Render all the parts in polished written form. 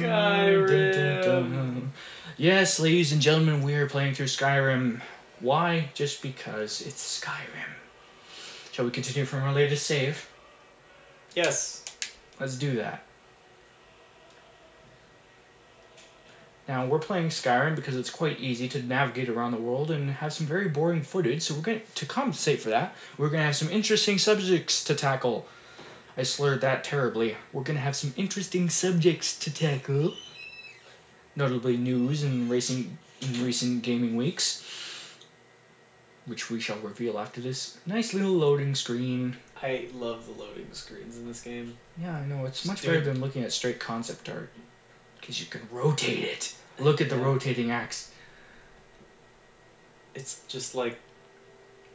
Skyrim. Yes, ladies and gentlemen, we are playing through Skyrim. Why? Just because it's Skyrim. Shall we continue from our latest save? Yes. Let's do that. Now, we're playing Skyrim because it's quite easy to navigate around the world and have some very boring footage, so we're going to compensate for that. We're going to have some interesting subjects to tackle. I slurred that terribly. We're going to have some interesting subjects to tackle. Notably news and racing in recent gaming weeks, which we shall reveal after this nice little loading screen. I love the loading screens in this game. Yeah, I know. It's much better than looking at straight concept art. Because you can rotate it. Look at the rotating axe. It's just like...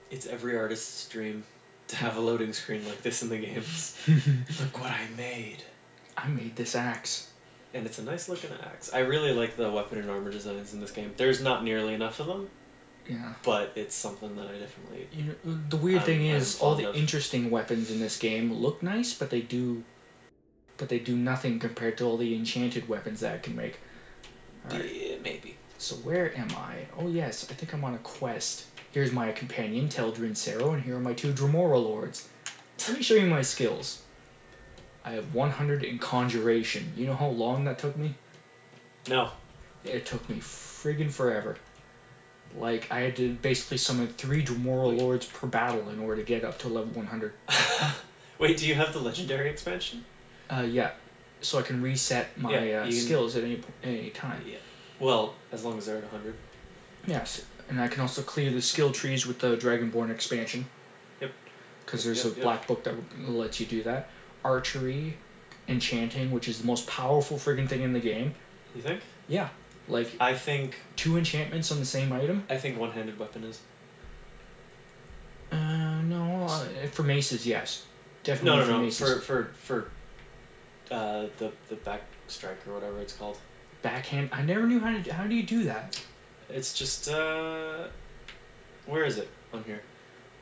It's every artist's dream to have a loading screen like this in the games. Look what I made. I made this axe. And it's a nice looking axe. I really like the weapon and armor designs in this game. There's not nearly enough of them. Yeah. But it's something that I definitely... You know, the weird thing is, all the interesting weapons in this game look nice, but they do nothing compared to all the enchanted weapons that I can make. Right. Yeah, maybe. So where am I? Oh yes, I think I'm on a quest. Here's my companion, Teldrin Sero, and here are my two Dremora lords. Let me show you my skills. I have 100 in conjuration. You know how long that took me? No. It took me friggin' forever. Like, I had to basically summon 3 Dremora lords per battle in order to get up to level 100. Wait, do you have the legendary expansion? Yeah. So I can reset my skills at any time. Yeah. Well, as long as they're at 100. Yes. And I can also clear the skill trees with the Dragonborn expansion. Yep. Because there's a black book that lets you do that. Archery, enchanting, which is the most powerful friggin' thing in the game. You think? Yeah. Like, I think 2 enchantments on the same item? I think one-handed weapon is. No. For maces, yes. Definitely for maces. For the back strike or whatever it's called. Backhand? I never knew how do you do that? It's just, where is it on here?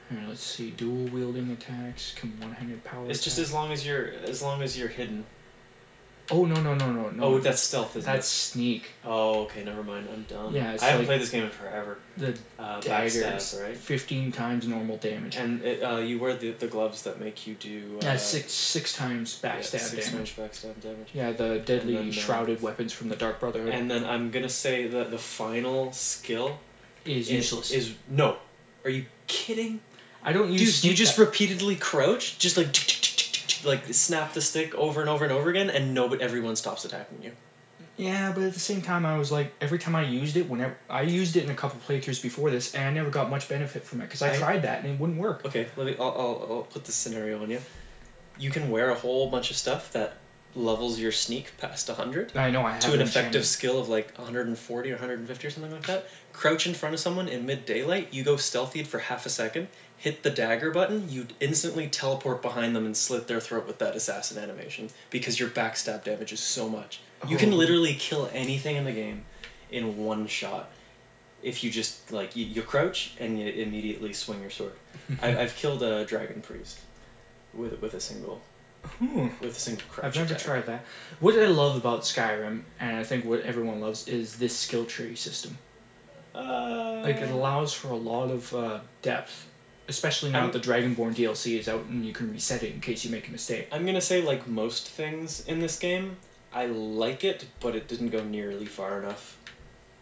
Here, let's see. Dual wielding attacks, can one-handed power It's just as long as you're hidden. Oh, no. Oh, that's stealth, isn't it? That's sneak. Oh, okay, never mind. I'm dumb. Yeah, I haven't played this game in forever. The daggers, right? 15 times normal damage. And you wear the gloves that make you do... six times backstab damage. 6 times backstab damage. Yeah, the deadly shrouded weapons from the Dark Brotherhood. And then I'm gonna say that the final skill... is useless. No. Are you kidding? I don't use... Dude, you just repeatedly crouch, just like snap the stick over and over and over again, and everyone stops attacking you. Yeah, but at the same time, I was like, every time I used it, I used it in a couple playthroughs before this, and I never got much benefit from it, because I tried that, and it wouldn't work. Okay, I'll put this scenario on you. You can wear a whole bunch of stuff that levels your sneak past 100. I know, I have to an effective skill of like 140 or 150 or something like that. Crouch in front of someone in mid-daylight, you go stealthy for half a second, hit the dagger button, you instantly teleport behind them and slit their throat with that assassin animation, because your backstab damage is so much. You can literally kill anything in the game in one shot if you just, like, you crouch and you immediately swing your sword. I've killed a dragon priest with a single... With a single crouch. I've never tried that. What I love about Skyrim, and I think what everyone loves, is this skill tree system. Like, it allows for a lot of depth. Especially now that the Dragonborn DLC is out and you can reset it in case you make a mistake. I'm gonna say, like most things in this game, I like it, but it didn't go nearly far enough.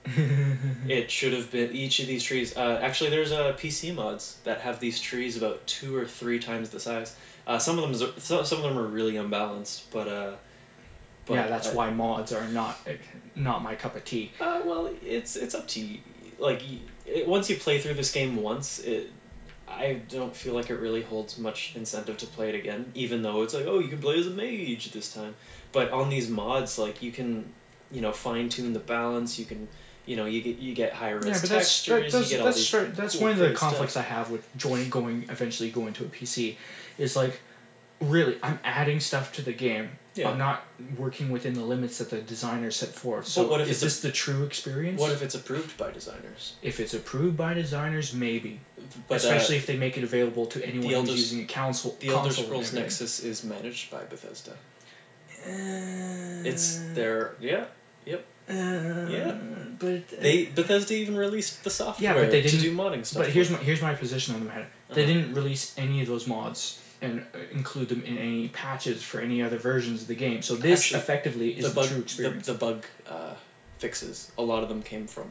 It should have been each of these trees. Actually, there's PC mods that have these trees about 2 or 3 times the size. Some of them are really unbalanced, but yeah, that's why mods are not my cup of tea. Well, it's up to you. Like, once you play through this game once, I don't feel like it really holds much incentive to play it again, even though it's like, oh, you can play as a mage this time. But on these mods, like, you can, fine-tune the balance, you can, you get higher res textures, that's one of the conflicts I have with eventually going to a PC, is like, really, I'm adding stuff to the game. Yeah. I'm not working within the limits that the designers set forth. So is this the true experience? What if it's approved by designers? If it's approved by designers, maybe. But, especially if they make it available to anyone who's using a console. The Elder Scrolls Nexus is managed by Bethesda. It's their yep. Yeah. But Bethesda even released the software but they to didn't do modding stuff. But here's my position on the matter. They didn't release any of those mods and include them in any patches for any other versions of the game. So this Actually, effectively is the true experience. The bug fixes, a lot of them came from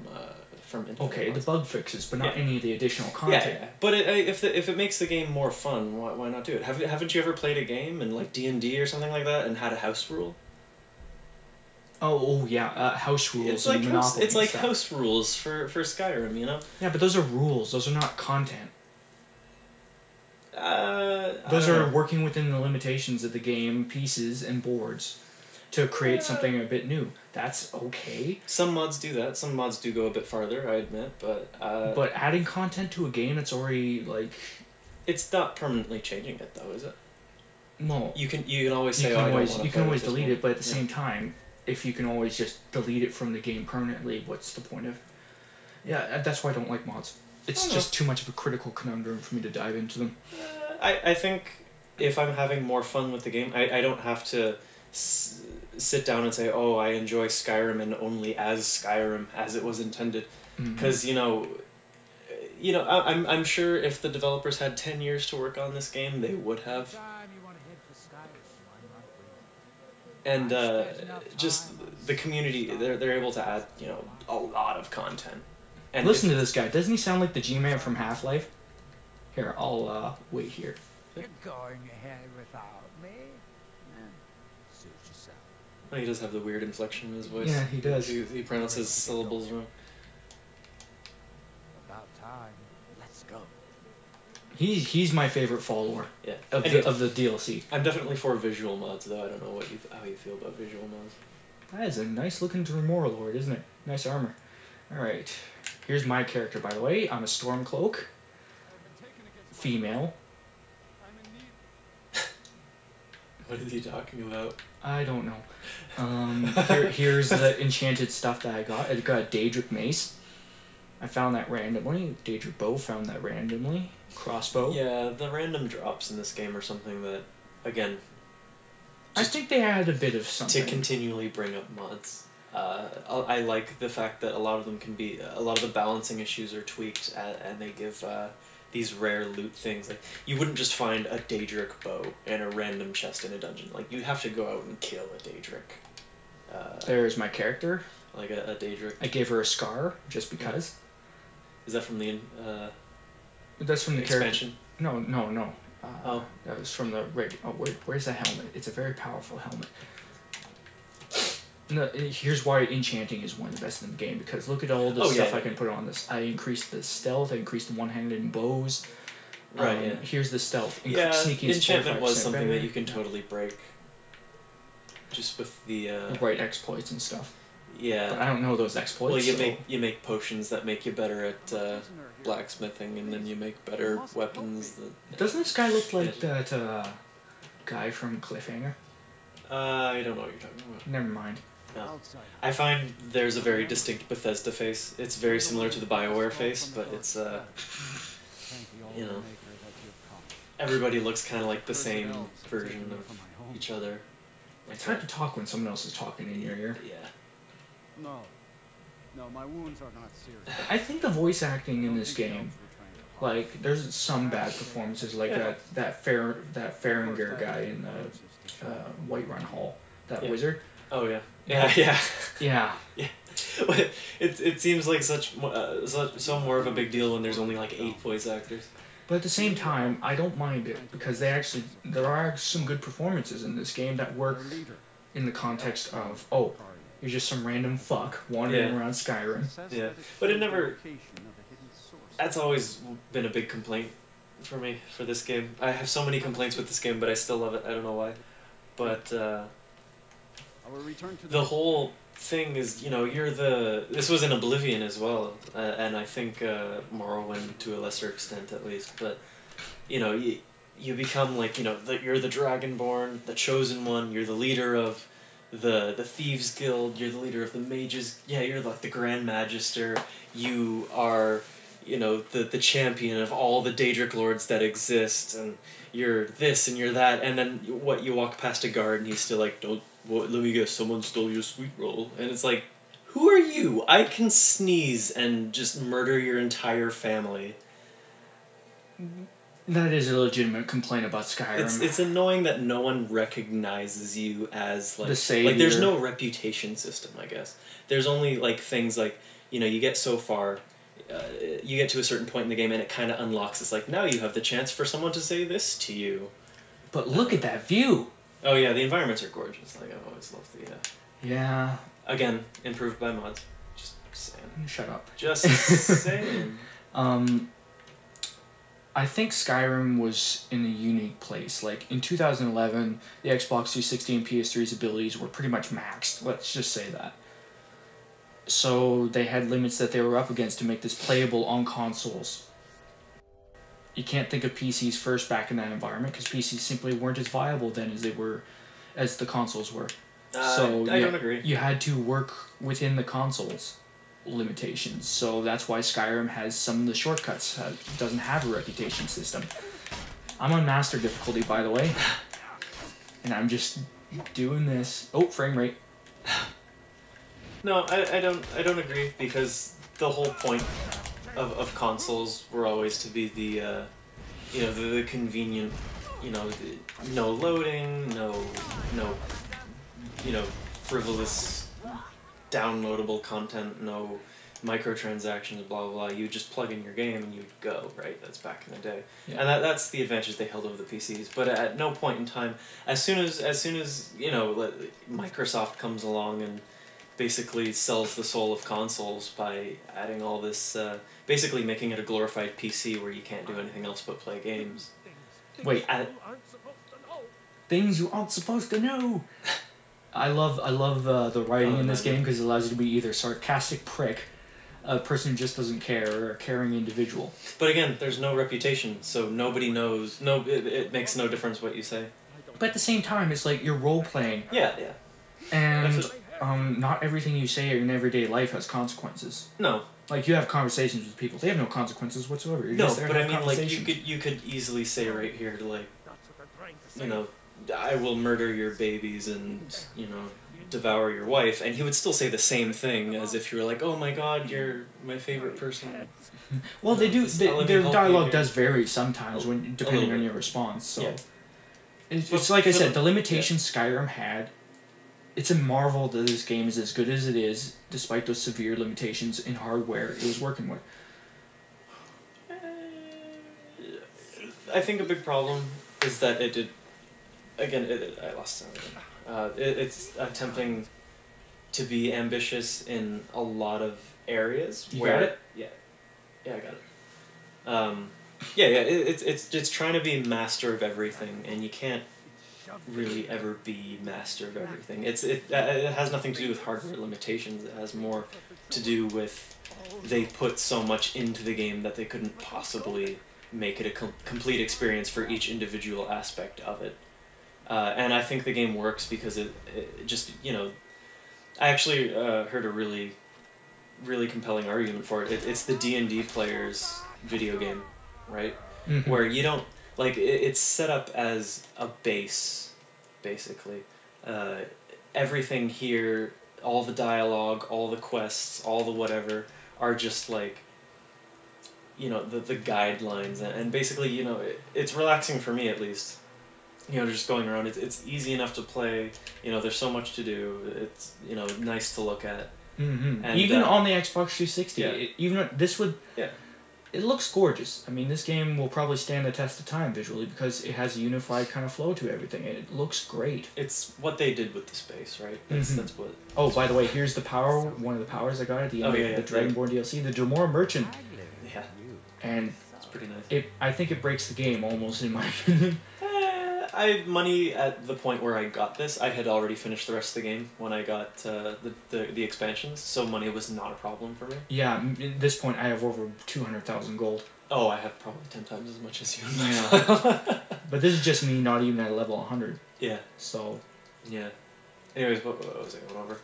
internet Okay, mods. the bug fixes, but not any of the additional content. Yeah. But if it makes the game more fun, why not do it? Haven't you ever played a game in like D&D or something like that and had a house rule? Oh yeah, house rules. It's like and Monopoly it's like stuff. house rules for Skyrim, you know. Yeah, but those are rules. Those are not content. I Those don't are know. working within the limitations of the game pieces and boards to create something a bit new. That's okay. Some mods do that. Some mods do go a bit farther, I admit, but But adding content to a game that's already like, it's not permanently changing it, though, is it? no, You can always say, you "Oh, I can don't always wanna you play can with always this delete one." it. But at the Yeah. same time, if you can always just delete it from the game permanently, what's the point of? Yeah, that's why I don't like mods. It's I just too much of a critical conundrum for me to dive into them. I think if I'm having more fun with the game, I don't have to sit down and say, "Oh, I enjoy Skyrim and only as Skyrim as it was intended," because I'm sure if the developers had 10 years to work on this game, they would have. And just the community, they're able to add a lot of content. And Listen to this guy. Doesn't he sound like the G-Man from Half-Life? Here, I'll wait here. You're going ahead without me? Suit yourself. Oh, he does have the weird inflection in his voice. Yeah, he does. He pronounces syllables wrong. About time. Let's go. He's my favorite follower Yeah. of Anyway, the DLC. I'm definitely for visual mods, though. I don't know how you feel about visual mods. That is a nice looking Dremora Lord, isn't it? Nice armor. Alright. Here's my character, by the way. I'm a Stormcloak. Female. What is he talking about? I don't know. Here's the enchanted stuff that I got. I got a Daedric Mace. I found that randomly. Daedric Bow found that randomly. Crossbow. Yeah, the random drops in this game are something that, again, I think they had a bit of something. to continually bring up mods. I like the fact that a lot of them can be, a lot of the balancing issues are tweaked, and they give these rare loot things. Like, you wouldn't just find a Daedric bow in a random chest in a dungeon. Like, you have to go out and kill a Daedric. There's my character. Like a Daedric. I gave her a scar just because. Is that from the That's from the expansion? character. No. Oh. That was from the where's the helmet? It's a very powerful helmet. No, here's why enchanting is one of the best in the game, because look at all the stuff I can put on this. I increased the stealth, I increased the one-handed bows. Right, yeah. Here's the stealth. Sneaking enchantment was something better. that you can totally break. Just with the right exploits and stuff. Yeah. But I don't know those exploits. Well, you make potions that make you better at blacksmithing, and then you make better weapons. Doesn't this guy look like that guy from Cliffhanger? I don't know what you're talking about. Never mind. No. I find there's a very distinct Bethesda face. It's very similar to the BioWare face, but it's everybody looks kind of like the same version of each other. It's hard to talk when someone else is talking in your ear. Yeah. No, my wounds are not serious. I think the voice acting in this game, like, there's some bad performances, like that Fahringer guy in the Whiterun Hall, that wizard. Oh yeah. Yeah. Yeah. Yeah. It seems like so more of a big deal when there's only like 8 voice actors. But at the same time, I don't mind it, because there are some good performances in this game that work in the context of, oh, you're just some random fuck wandering around Skyrim. Yeah, but it never. That's always been a big complaint for me for this game. I have so many complaints with this game, but I still love it. I don't know why, but the whole thing is, this was in Oblivion as well, and I think Morrowind to a lesser extent at least. But you become like you're the Dragonborn, the chosen one. You're the leader of the Thieves Guild. You're the leader of the mages. Yeah, you're like the Grand Magister. You are you know, the champion of all the Daedric lords that exist, and you're this and you're that, and then what, you walk past a guard and he's still like, don't, what, let me guess, someone stole your sweet roll. And it's like, who are you? I can sneeze and just murder your entire family. That is a legitimate complaint about Skyrim. It's annoying that no one recognizes you as, like... The savior. Like, there's no reputation system, I guess. There's only, like, things like, you know, you get so far, you get to a certain point in the game and it kind of unlocks. It's like, now you have the chance for someone to say this to you. But look at that view! Oh yeah, the environments are gorgeous. Like, I've always loved the... Yeah. Again, improved by mods. Just saying. Shut up. Just saying. I think Skyrim was in a unique place. Like, in 2011, the Xbox 360 and PS3's abilities were pretty much maxed. Let's just say that. So, they had limits that they were up against to make this playable on consoles. You can't think of PCs first back in that environment, because PCs simply weren't as viable then as they were, as the consoles were. So I don't agree. You had to work within the consoles limitations. So that's why Skyrim has some of the shortcuts. It doesn't have a reputation system. I'm on master difficulty, by the way. And I'm just doing this. Oh, frame rate. No, I don't agree, because the whole point of consoles were always to be the you know, the convenient, you know, no loading, no you know, frivolous downloadable content, no microtransactions, blah blah blah. You just plug in your game and you'd go, right? That's back in the day. Yeah. And that's the advantage they held over the PCs. But at no point in time, as soon as you know, Microsoft comes along and basically sells the soul of consoles by adding all this, basically making it a glorified PC where you can't do anything else but play games. Wait. Things you aren't supposed to know. I love the writing in this game because it allows you to be either sarcastic prick, a person who just doesn't care, or a caring individual. But again, there's no reputation, so nobody knows. No, it makes no difference what you say. But at the same time, it's like you're role playing. Yeah. And not everything you say in everyday life has consequences. No. Like, you have conversations with people. They have no consequences whatsoever. You're No, just there but to I have mean, like, conversations. you could easily say right here, like, you know, I will murder your babies and, you know, devour your wife, and he would still say the same thing as if you were like, oh my god, you're my favorite person. Well, they do. Let me Their help dialogue you does vary sometimes, depending on your response. So, Yeah. it's like I said, the limitations Skyrim had. It's a marvel that this game is as good as it is, despite those severe limitations in hardware it was working with. I think a big problem is that it did. Again, I lost it. It's attempting to be ambitious in a lot of areas. You got it? Yeah, I got it. It's trying to be master of everything, and you can't really ever be master of everything. It has nothing to do with hardware limitations. It has more to do with they put so much into the game that they couldn't possibly make it a complete experience for each individual aspect of it. And I think the game works because it just, you know, I actually heard a really compelling argument for it. It's the D&D player's video game, right? Mm-hmm. Where you don't, like, it's set up as a base, basically. Everything here, all the dialogue, all the quests, all the whatever, are just like, you know, the guidelines. And basically, you know, it's relaxing for me at least. You know, just going around, it's easy enough to play. You know, there's so much to do. It's, you know, nice to look at. Mm-hmm. And, even on the Xbox 360, yeah. This would. Yeah. It looks gorgeous. I mean, this game will probably stand the test of time visually because it has a unified kind of flow to everything. It looks great. It's what they did with the space, right? That's what. Oh, by the way, here's the power. One of the powers I got at the end of the Dragonborn DLC, the Dremora Merchant. Yeah. And it's pretty nice. I think it breaks the game almost, in my opinion. Money at the point where I got this. I had already finished the rest of the game when I got the expansions, so money was not a problem for me. Yeah, at this point I have over 200,000 gold. Oh, I have probably 10 times as much as you. Yeah. But this is just me not even at level 100. Yeah. So. Yeah. Anyways, what was I going over?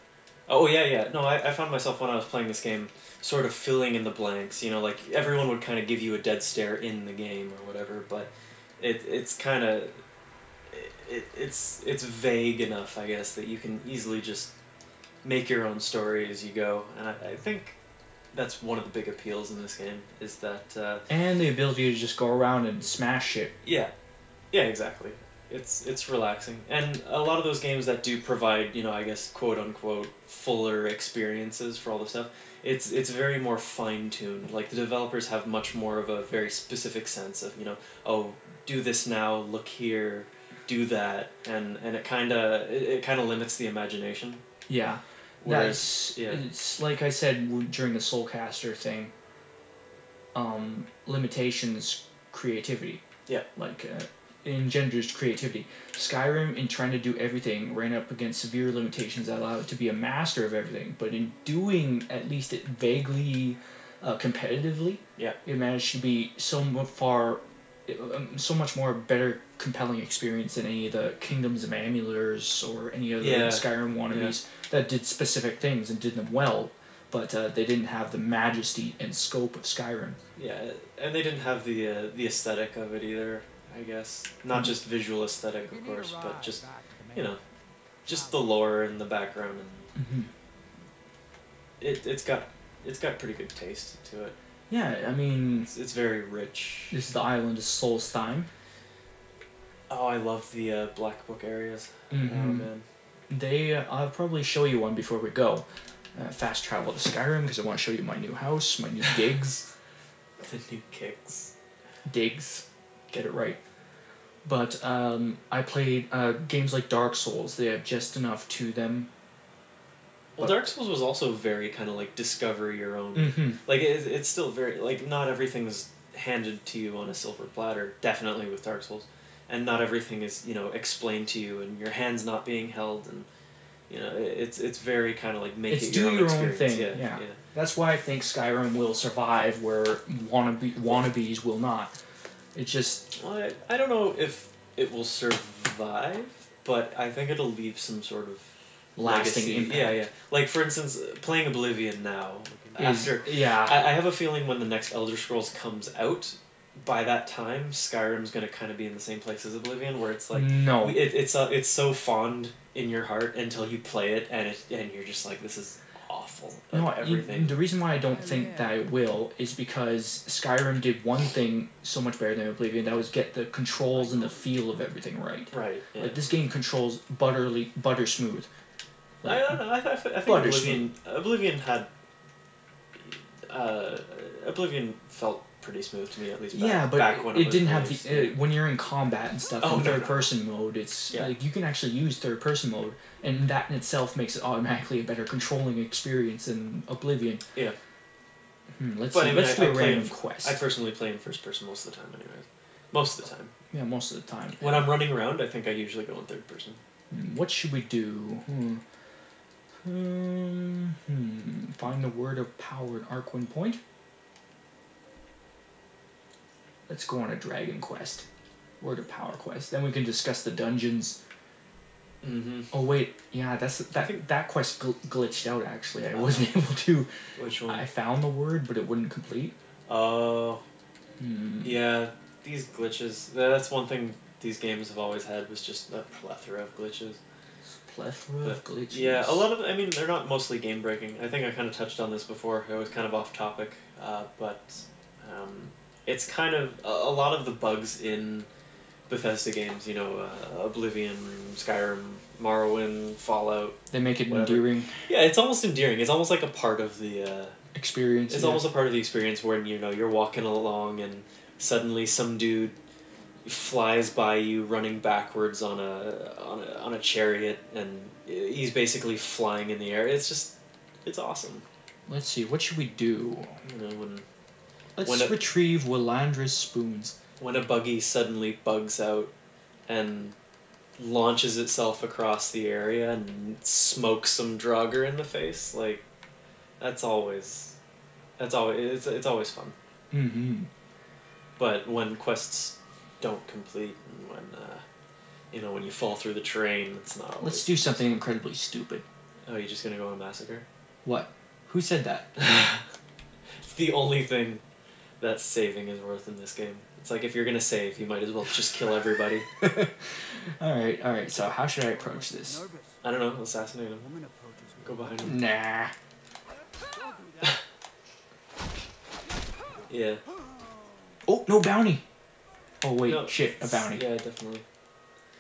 Oh yeah. No, I found myself when I was playing this game sort of filling in the blanks. You know, like everyone would kind of give you a dead stare in the game or whatever, but it's kind of it's vague enough, I guess, that you can easily just make your own story as you go, and I think that's one of the big appeals in this game is that And the ability to just go around and smash shit. yeah, exactly. It's relaxing, and a lot of those games that do provide, you know, I guess quote unquote fuller experiences for all the stuff. It's very more fine tuned. Like the developers have much more of a very specific sense of, you know, oh, do this now, look here, do that, and it kind of limits the imagination. Yeah. Whereas, It's like I said during the Soulcaster thing. Limitations, creativity. Yeah. Like, engenders creativity. Skyrim, in trying to do everything, ran up against severe limitations that allowed it to be a master of everything. But in doing at least it vaguely, competitively, Yeah. it managed to be so much more better, compelling experience than any of the Kingdoms of Amuleters or any of the Skyrim wannabes that did specific things and did them well, but they didn't have the majesty and scope of Skyrim. Yeah, and they didn't have the aesthetic of it either, I guess. Not just visual aesthetic, of course, but just, you know, just the lore and the background, and it's got pretty good taste to it. Yeah, I mean, It's very rich. this is the island of Solstheim. Oh, I love the Black Book areas. Mhm. Oh man. I'll probably show you one before we go. Fast travel to Skyrim because I want to show you my new house, my new digs. The new kicks. Digs, get it right. But I played games like Dark Souls. They have just enough to them. Well, Dark Souls was also very kind of like discover your own. Mm-hmm. Like it's still very like not everything's handed to you on a silver platter. Definitely with Dark Souls, and not everything is, you know, explained to you, and your hands not being held, and you know it's very kind of like make It's it do your own your own experience. thing. Yeah. That's why I think Skyrim will survive where wannabes will not. It's just Well, I don't know if it will survive, but I think it'll leave some sort of lasting legacy. impact. Yeah. Like for instance, playing Oblivion now. After yeah. I have a feeling when the next Elder Scrolls comes out, by that time Skyrim's gonna kind of be in the same place as Oblivion, where it's like no. it's so fond in your heart until you play it, and you're just like, this is awful. No, Everything. the reason why I don't think that it will is because Skyrim did one thing so much better than Oblivion. That was get the controls and the feel of everything right. Right. Yeah. Like this game controls butter smooth. I don't know. I think Butter Oblivion had. Oblivion felt pretty smooth to me, at least. Back when it didn't have released. the when you're in combat and stuff in third person mode. It's Yeah. like you can actually use third person mode, and that in itself makes it automatically a better controlling experience than Oblivion. Yeah. Let's But see. I mean, Let's I do a play random in- quest. I personally play in first person most of the time, anyways. Most of the time. Yeah, most of the time. When I'm running around, I think I usually go in third person. What should we do? Find the word of power in Arcwind Point. Let's go on a dragon quest. Word of power quest. Then we can discuss the dungeons. Mm-hmm. Oh wait, yeah, that quest glitched out actually. I wasn't able to. Which one? I found the word, but it wouldn't complete. Oh. Yeah, these glitches. That's one thing these games have always had, was just a plethora of glitches. Plethora of glitches. Yeah, a lot of. I mean, they're not mostly game breaking. I think I kind of touched on this before. I was kind of off topic, but it's kind of a lot of the bugs in Bethesda games. You know, Oblivion, Skyrim, Morrowind, Fallout. They make it whatever. endearing. Yeah, it's almost endearing. It's almost like a part of the Experience. It's almost a part of the experience when, you know, you're walking along and suddenly some dude flies by you running backwards on a chariot, and he's basically flying in the air. It's awesome. Let's see. What should we do? You know, Let's retrieve Willandra's spoons. when a buggy suddenly bugs out and launches itself across the area and smokes some Draugr in the face, like it's always fun. Mm-hmm. But when quests don't complete, and when when you fall through the terrain, it's not always. Let's do something incredibly stupid. Oh, you just gonna go on a massacre? What? Who said that? It's the only thing that saving is worth in this game. It's like if you're gonna save, you might as well just kill everybody. Alright, so how should I approach this? Nervous. I don't know, assassinate him. Woman approaches with Go behind him. Nah. Don't do that. Yeah. Oh, no bounty! Oh wait, No, shit, a bounty. Yeah, definitely.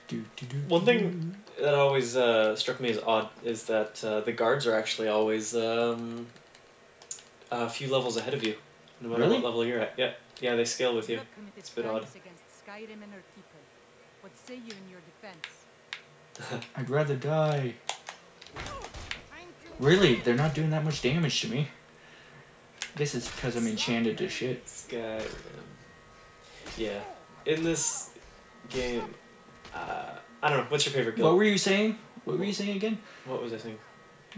Do, do, do, One do. thing that always struck me as odd is that the guards are actually always a few levels ahead of you, no matter Really? what level you're at. Yeah, yeah, they scale with you. Not committed It's a bit odd. crimes against Skyrim and her people. What say you in your defense? I'd rather die. Really? They're not doing that much damage to me. I guess it's because I'm enchanted to shit. Skyrim. Yeah, in this game, I don't know. What's your favorite guild? What were you saying? What were you saying again? What was I saying?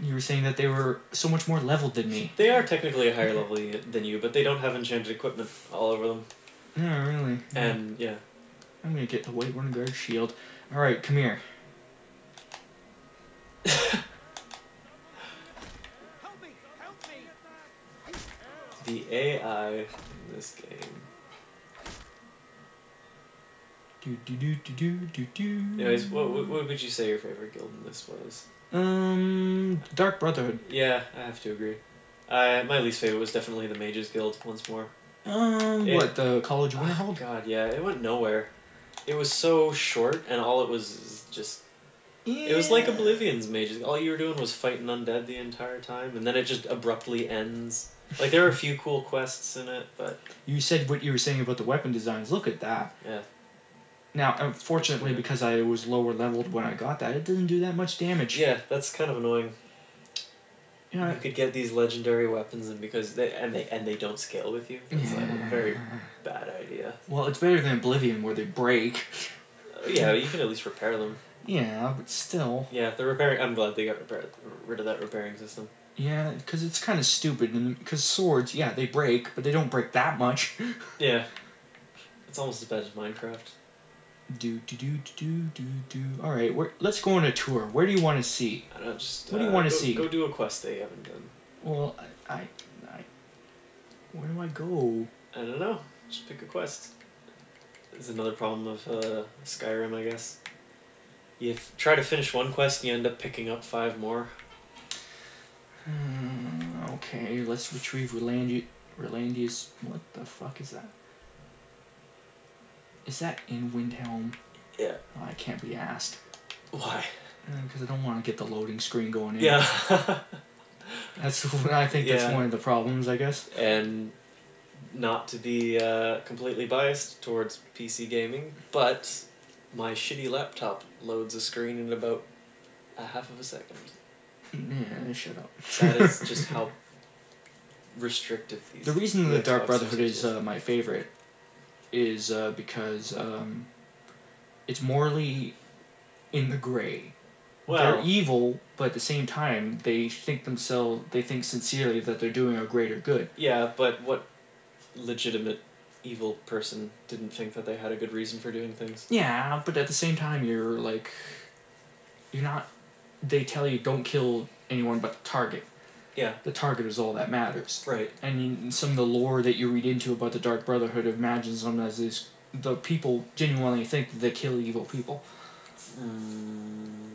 You were saying that they were so much more leveled than me. They are technically a higher level than you, but they don't have enchanted equipment all over them. No, really. And yeah, I'm gonna get the White One Guard shield. Alright, come here. Help me! Help me! the AI in this game. Do do do do do do do. Anyways, what would you say your favorite guild in this was? Dark Brotherhood. Yeah, I have to agree. My least favorite was definitely the Mages Guild once more. What, the College Oh Winterhold? god, yeah, it went nowhere. It was so short, and all it was just... Yeah. It was like Oblivion's Mages. All you were doing was fighting undead the entire time, and then it just abruptly ends. Like, there were a few cool quests in it, but... You said what you were saying about the weapon designs. Look at that. Yeah. Now, unfortunately, because I was lower leveled when I got that, it doesn't do that much damage. Yeah, that's kind of annoying. You know, You could get these legendary weapons, and because they don't scale with you. It's like a very bad idea. well, it's better than Oblivion where they break. Yeah, you can at least repair them. Yeah, but still. Yeah, the repairing. I'm glad they got rid of that repairing system. Yeah, because it's kind of stupid. And because swords, yeah, they break, but they don't break that much. Yeah, it's almost as bad as Minecraft. Do do do do do do. All right, let's go on a tour. Where do you want to see? I don't know, just What do you wanna go- see? Go do a quest they haven't done. Well, I where do I go? I don't know. Just pick a quest. There's another problem of Skyrim, I guess. You try to finish one quest, and you end up picking up 5 more. Okay, let's retrieve Rolandius. What the fuck is that? Is that in Windhelm? Yeah. Oh, I can't be asked. Why? Because I don't want to get the loading screen going in. Yeah. I think that's Yeah. one of the problems, I guess. And not to be completely biased towards PC gaming, but my shitty laptop loads a screen in about a half of a second. Yeah, shut up. That is just how restricted these. The reason the Dark Xbox Brotherhood is systems my favorite is because it's morally in the gray. They're Well, evil, but at the same time, they think sincerely that they're doing a greater good. yeah, but what legitimate evil person didn't think that they had a good reason for doing things? Yeah, but at the same time, you're not. They tell you don't kill anyone but the target. Yeah. The target is all that matters. Right. And some of the lore that you read into about the Dark Brotherhood imagines them as the people genuinely think that they kill evil people.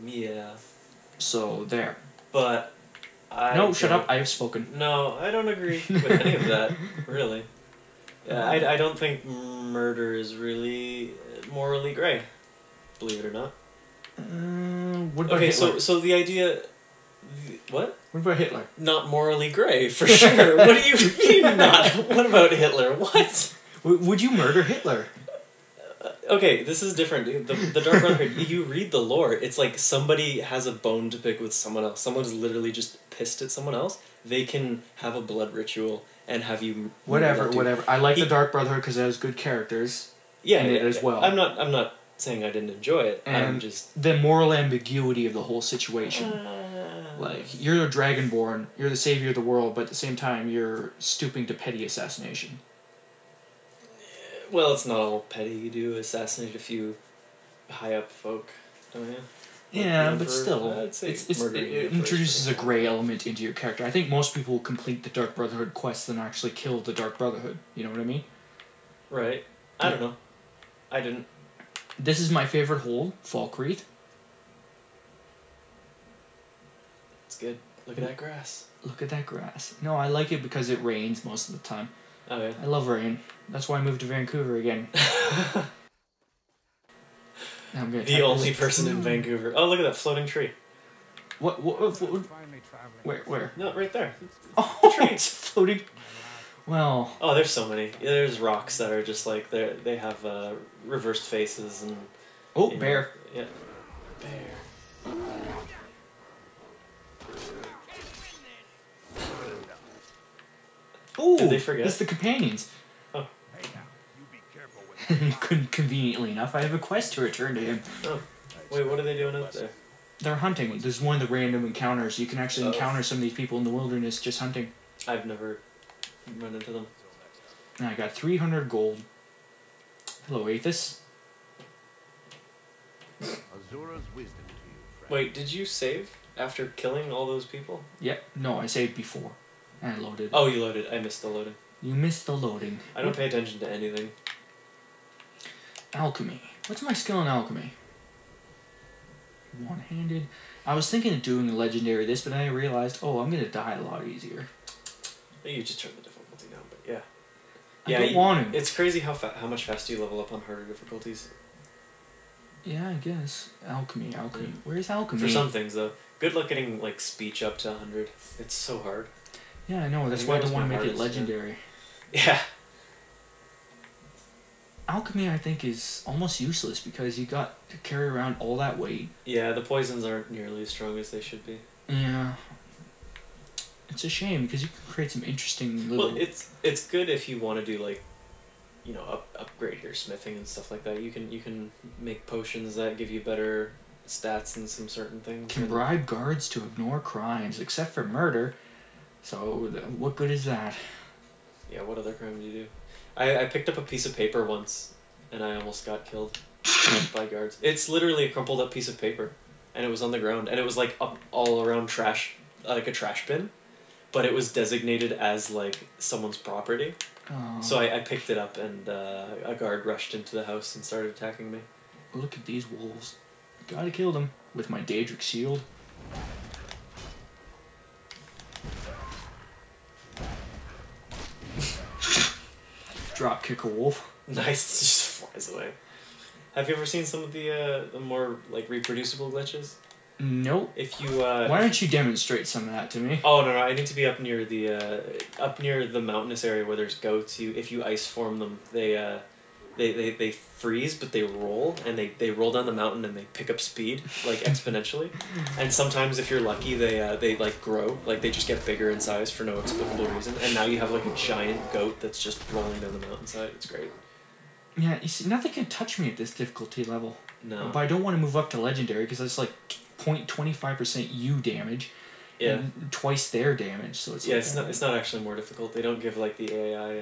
Yeah. So there. But No, shut up. I have spoken. No, I don't agree with any of that, really. I don't think murder is really morally grey, believe it or not. What about Okay, Hitler? so the idea... What? What about Hitler? Not morally grey, for sure. What do you mean not? What about Hitler? What? Would you murder Hitler? Okay, this is different. The Dark Brotherhood, you read the lore, it's like somebody has a bone to pick with someone else. Someone's literally just pissed at someone else. They can have a blood ritual and have you... Whatever. I like the Dark Brotherhood because it has good characters. Yeah, in it as well. I'm not saying I didn't enjoy it. And I'm just... the moral ambiguity of the whole situation. Like, you're a Dragonborn, you're the savior of the world, but at the same time, you're stooping to petty assassination. Well, it's not all petty. You do assassinate a few high-up folk, don't you? Yeah, The but Emperor, still, I'd say it murdering the Emperor is introduces a pretty gray element into your character. I think most people will complete the Dark Brotherhood quest than actually kill the Dark Brotherhood. You know what I mean? Right. I don't know. I didn't. This is my favorite hold, Falkreath. It's good. Look at that grass. Look at that grass. No, I like it because it rains most of the time. Oh yeah. I love rain. That's why I moved to Vancouver again. Now I'm gonna The type only this. person in Vancouver. Oh, look at that floating tree. What Finally traveling. where? No, right there. Oh, it's floating. Well, Oh, there's so many. Yeah, there's rocks that are just like they have reversed faces and. oh, you know, bear. Yeah. Bear. Oh, Did they forget? it's the companions. Oh. Hey now, you be careful with Conveniently enough, I have a quest to return to him. Oh. Wait, what are they doing out there? They're hunting. There's one of the random encounters. You can actually Oh. encounter some of these people in the wilderness just hunting. I've never run into them. And I got 300 gold. Hello, Aethys. Azura's wisdom to you, friend. Wait, did you save after killing all those people? Yep. No, I saved before. And I loaded. Oh, you loaded. I missed the loading. You missed the loading. I don't pay attention to anything. Alchemy. What's my skill in alchemy? One-handed. I was thinking of doing a legendary this, but then I realized, oh, I'm gonna die a lot easier. You just turn the difficulty down, but yeah. I Yeah, don't want to. It's crazy how much faster you level up on harder difficulties. Yeah, I guess. Alchemy. Where's alchemy? For some things, though. Good luck getting, like, speech up to 100. It's so hard. Yeah, I know. That's think why I that don't was want my to make it hardest, yeah. legendary. Yeah. Alchemy, I think, is almost useless because you got to carry around all that weight. Yeah, the poisons aren't nearly as strong as they should be. Yeah. It's a shame because you can create some interesting little... Well, it's good if you want to do, like, you know, upgrade your smithing and stuff like that. You can make potions that give you better stats and some certain things. can and- bribe guards to ignore crimes, except for murder. So, what good is that? Yeah, what other crime do you do? I picked up a piece of paper once, and I almost got killed by guards. It's literally a crumpled up piece of paper, and it was on the ground, and it was like up all around trash, like a trash bin, but it was designated as like someone's property. Oh, So I picked it up, and a guard rushed into the house and started attacking me. look at these wolves. Gotta kill them with my Daedric shield. Drop kick a wolf. Nice, it just flies away. Have you ever seen some of the more like reproducible glitches? Nope. If you Why don't you demonstrate some of that to me? Oh no! I need to be up near the mountainous area where there's goats. If you ice form them, they freeze, but they roll, and they roll down the mountain and they pick up speed like exponentially. And sometimes if you're lucky, they like grow, like they just get bigger in size for no explicable reason. And now you have like a giant goat that's just rolling down the mountainside. It's great. Yeah, you see, nothing can touch me at this difficulty level. No. But I don't want to move up to legendary because it's like 0.25% you damage. Yeah. And twice their damage, so it's Yeah, like, it's not actually more difficult. They don't give like the AI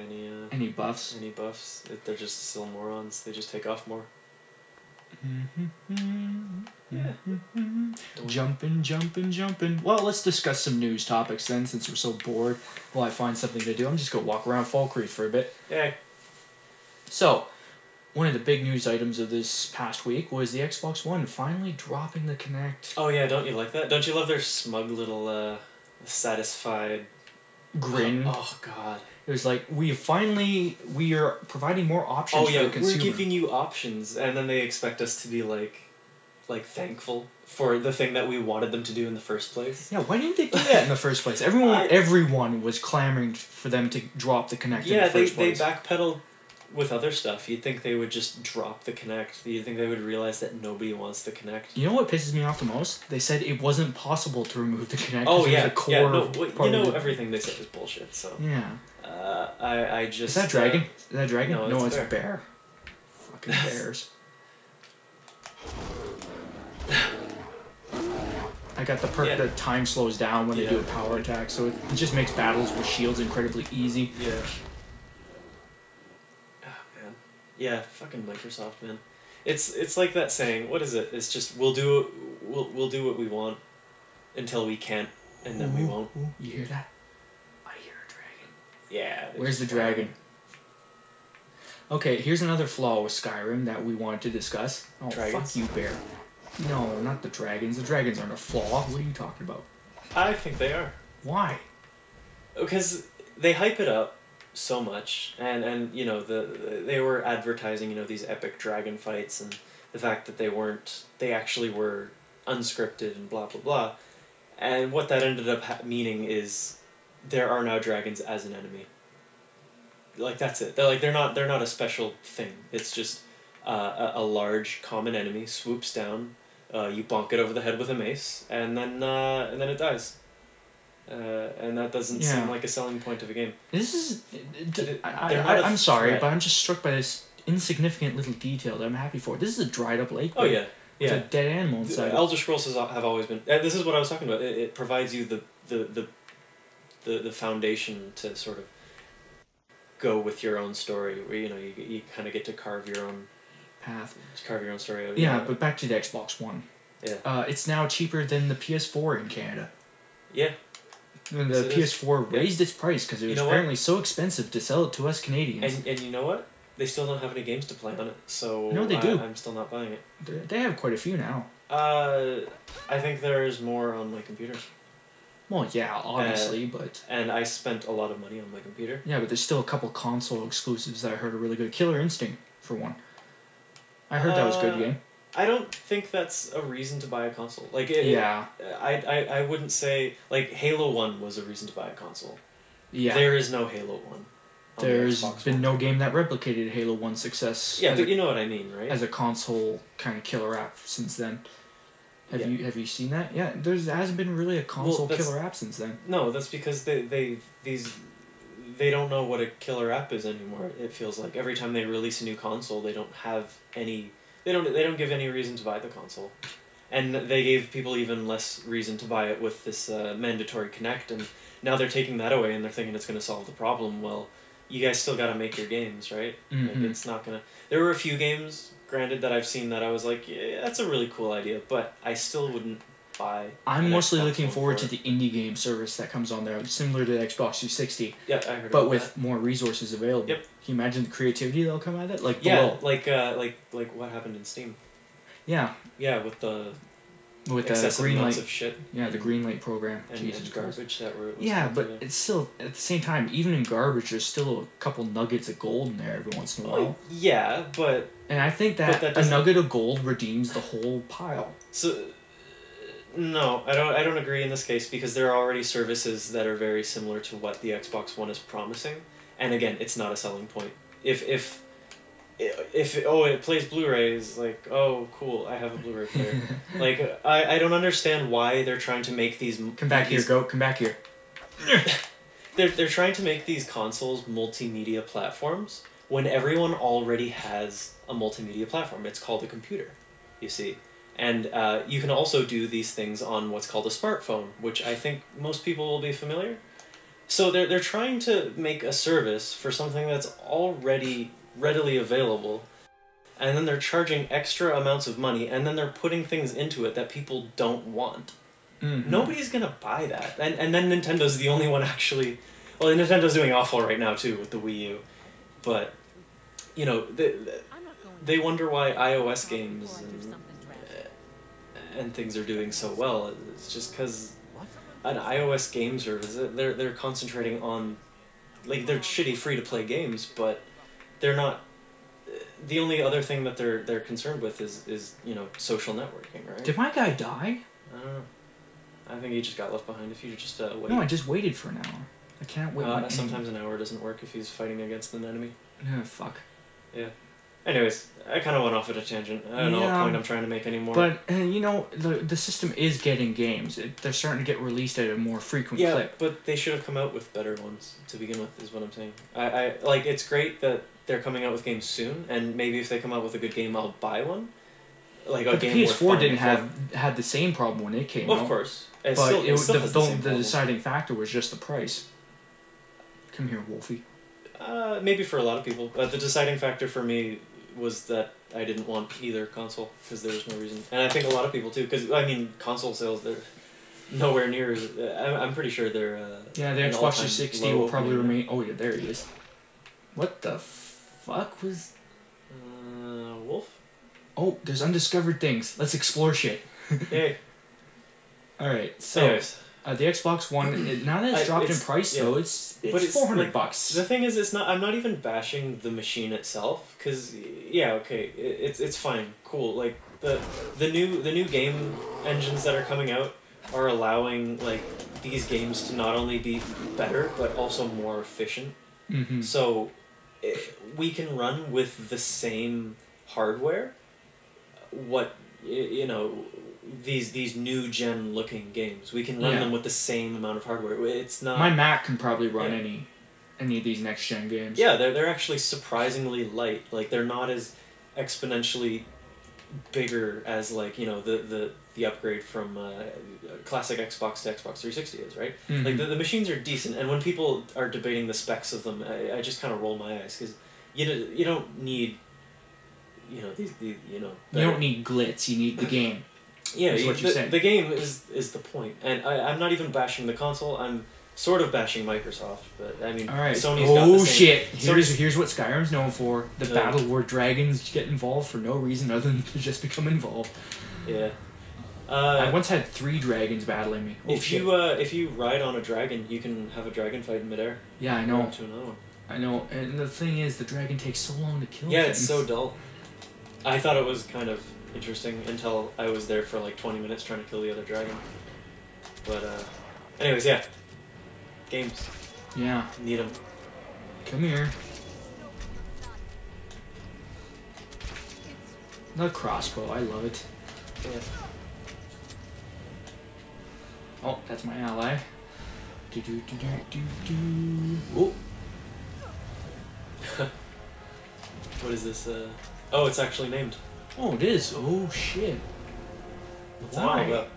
any buffs. any buffs. They're just still morons. They just take off more. Yeah. Jumping. Well, let's discuss some news topics then, since we're so bored. While I find something to do, I'm just gonna walk around Falkreath for a bit. Yeah. So, one of the big news items of this past week was the Xbox One finally dropping the Kinect. Oh yeah, don't you like that? Don't you love their smug little satisfied Grin. Oh god. It was like, we are providing more options Oh for yeah, the consumer. we're giving you options, and then they expect us to be like thankful for the thing that we wanted them to do in the first place. Yeah, why didn't they do that in the first place? Everyone was clamoring for them to drop the Kinect in Yeah, the first place. they backpedaled with other stuff. You'd think they would just drop the Kinect. You'd think they would realize that nobody wants the Kinect. You know what pisses me off the most? They said it wasn't possible to remove the Kinect. Oh 'cause it was yeah, a core yeah. No, part you of know the- everything they said is bullshit. So Yeah. I just Is that dragon? Is that dragon? No, it's it's a bear. Fucking bears. I got the perk Yeah. that time slows down when they do a Yeah. power attack, so it just makes battles with shields incredibly easy. Yeah. Ah man. Yeah, fucking Microsoft, man. It's like that saying. What is it? It's just we'll we'll do what we want until we can't, and then we won't. Ooh, you hear that? I hear a dragon. Yeah. Where's the dragon? Okay, here's another flaw with Skyrim that we wanted to discuss. Oh, Dragons? fuck you, Bear. No, not the dragons. The dragons aren't a flaw. What are you talking about? I think they are. Why? Because they hype it up so much, and you know they were advertising, you know, these epic dragon fights, and the fact that they actually were unscripted and blah blah blah, and what that ended up meaning is there are now dragons as an enemy. Like that's it. They're not a special thing. It's just a large common enemy swoops down, you bonk it over the head with a mace, and then it dies. And that doesn't seem like a selling point of a game. This is... I'm sorry, but I'm just struck by this insignificant little detail that I'm happy for. This is a dried up lake. Oh yeah, yeah. It's a dead animal inside. Elder Scrolls have always been... this is what I was talking about. It provides you the foundation to sort of go with your own story, where you know you kind of get to carve your own path, carve your own story out. Yeah, but back to the Xbox One. Yeah. It's now cheaper than the PS4 in Canada. Yeah. And the PS4 raised its price because it was apparently so expensive to sell it to us Canadians. And you know what? They still don't have any games to play on it, so no, they do. I'm still not buying it. They have quite a few now. I think there's more on my computer. Well, yeah, obviously, but... And I spent a lot of money on my computer. Yeah, but there's still a couple console exclusives that I heard are really good. Killer Instinct, for one. I heard that was a good game. I don't think that's a reason to buy a console. Like, I wouldn't say... Like, Halo 1 was a reason to buy a console. Yeah. There is no Halo 1. There's been no game that replicated Halo 1's success. Yeah, but you know what I mean, right? As a console kind of killer app since then. Have you seen that? Yeah, there hasn't been really a console killer app since then. No, that's because they don't know what a killer app is anymore. It feels like every time they release a new console, they don't have any. They don't give any reason to buy the console, and they gave people even less reason to buy it with this mandatory Connect, and now they're taking that away and they're thinking it's going to solve the problem. Well, you guys still got to make your games, right? Mm-hmm. Like, it's not gonna. There were a few games, granted, that I've seen that I was like, yeah, that's a really cool idea, but I still wouldn't buy. I'm mostly looking forward to the indie game service that comes on there, similar to the Xbox 360. Yeah, I heard. But with more resources available. Yep. Can you imagine the creativity that'll come out of it? Like like what happened in Steam. Yeah. Yeah, with the excessive amounts of shit. Yeah, the Greenlight program. And Jesus garbage that were. But it's still at the same time, even in garbage, there's still a couple nuggets of gold in there every once in a while. Yeah, but. And I think that a nugget of gold redeems the whole pile. So. No, I don't agree in this case because there are already services that are very similar to what the Xbox One is promising, and again, it's not a selling point. If it plays Blu-rays, like, oh cool, I have a Blu-ray player. Like I don't understand why they're trying to make these. Come back here, goat. Come back here. They're trying to make these consoles multimedia platforms when everyone already has a multimedia platform. It's called a computer, you see. And you can also do these things on what's called a smartphone, which I think most people will be familiar. So they're trying to make a service for something that's already readily available, and then they're charging extra amounts of money, and then they're putting things into it that people don't want. Mm-hmm. Nobody's gonna buy that. And then Nintendo's the only one actually... Well, Nintendo's doing awful right now, too, with the Wii U. But, you know, they wonder why iOS games and things are doing so well. It's just because an iOS game service, they're concentrating on... Like, they're shitty free-to-play games, but they're not... The only other thing that they're concerned with is you know, social networking, right? Did my guy die? I don't know. I think he just got left behind if you just wait. No, I just waited for an hour. I can't wait. Sometimes an hour doesn't work if he's fighting against an enemy. Yeah, fuck. Yeah. Anyways, I kind of went off at a tangent. I don't know what point I'm trying to make anymore. But, you know, the system is getting games. They're starting to get released at a more frequent clip. Yeah, but they should have come out with better ones to begin with, is what I'm saying. I like, it's great that they're coming out with games soon, and maybe if they come out with a good game, I'll buy one. Like a game the PS4 didn't had the same problem when it came out. Of course. But the deciding factor was just the price. Come here, Wolfie. Maybe for a lot of people. But the deciding factor for me was that I didn't want either console because there was no reason, and I think a lot of people too. Because I mean, console sales they're nowhere near. I'm pretty sure they're. Yeah, the an Xbox all-time 360 low will probably opening. remain. Oh yeah, there he is. What the fuck was? Wolf. Oh, there's undiscovered things. Let's explore shit. Hey. All right, so Anyways, the Xbox One now that it's dropped in it's- price yeah. though, it's But it's, $400 like, bucks. the thing is, it's not. I'm not even bashing the machine itself, because yeah, okay, it's fine, cool. Like the new game engines that are coming out are allowing like these games to not only be better but also more efficient. Mm-hmm. So we can run with the same hardware. What you know, these new gen looking games, we can run Yeah. them with the same amount of hardware. It's not. My Mac can probably run Yeah. any of these next gen games. Yeah, they're actually surprisingly light. Like they're not as exponentially bigger as like you know the upgrade from classic Xbox to Xbox 360 is, right? Mhm. Like the machines are decent, and when people are debating the specs of them, I just kind of roll my eyes because you don't need these you know You don't need glitz. You need the game. yeah is what you're saying. the game is the point, and I'm not even bashing the console. I'm sort of bashing Microsoft, but I mean All right. Sony's got the Oh same, shit! Sony's- Here's what Skyrim's known for: the Yeah. battle where dragons get involved for no reason other than to just become involved. yeah. I once had 3 dragons battling me. Oh, if shit. if you ride on a dragon, you can have a dragon fight in midair. Yeah, I know. To another one. I know. And the thing is, the dragon takes so long to kill. Yeah, things. it's so dull. I thought it was kind of interesting until I was there for like 20 minutes trying to kill the other dragon. But anyways, yeah. Games. Yeah. Need them. Come here. The crossbow. I love it. Yeah. Oh, that's my ally. Do do do do do do. Oh. What is this? Oh, it's actually named. Oh, it is. Oh shit. What's that all Why? about?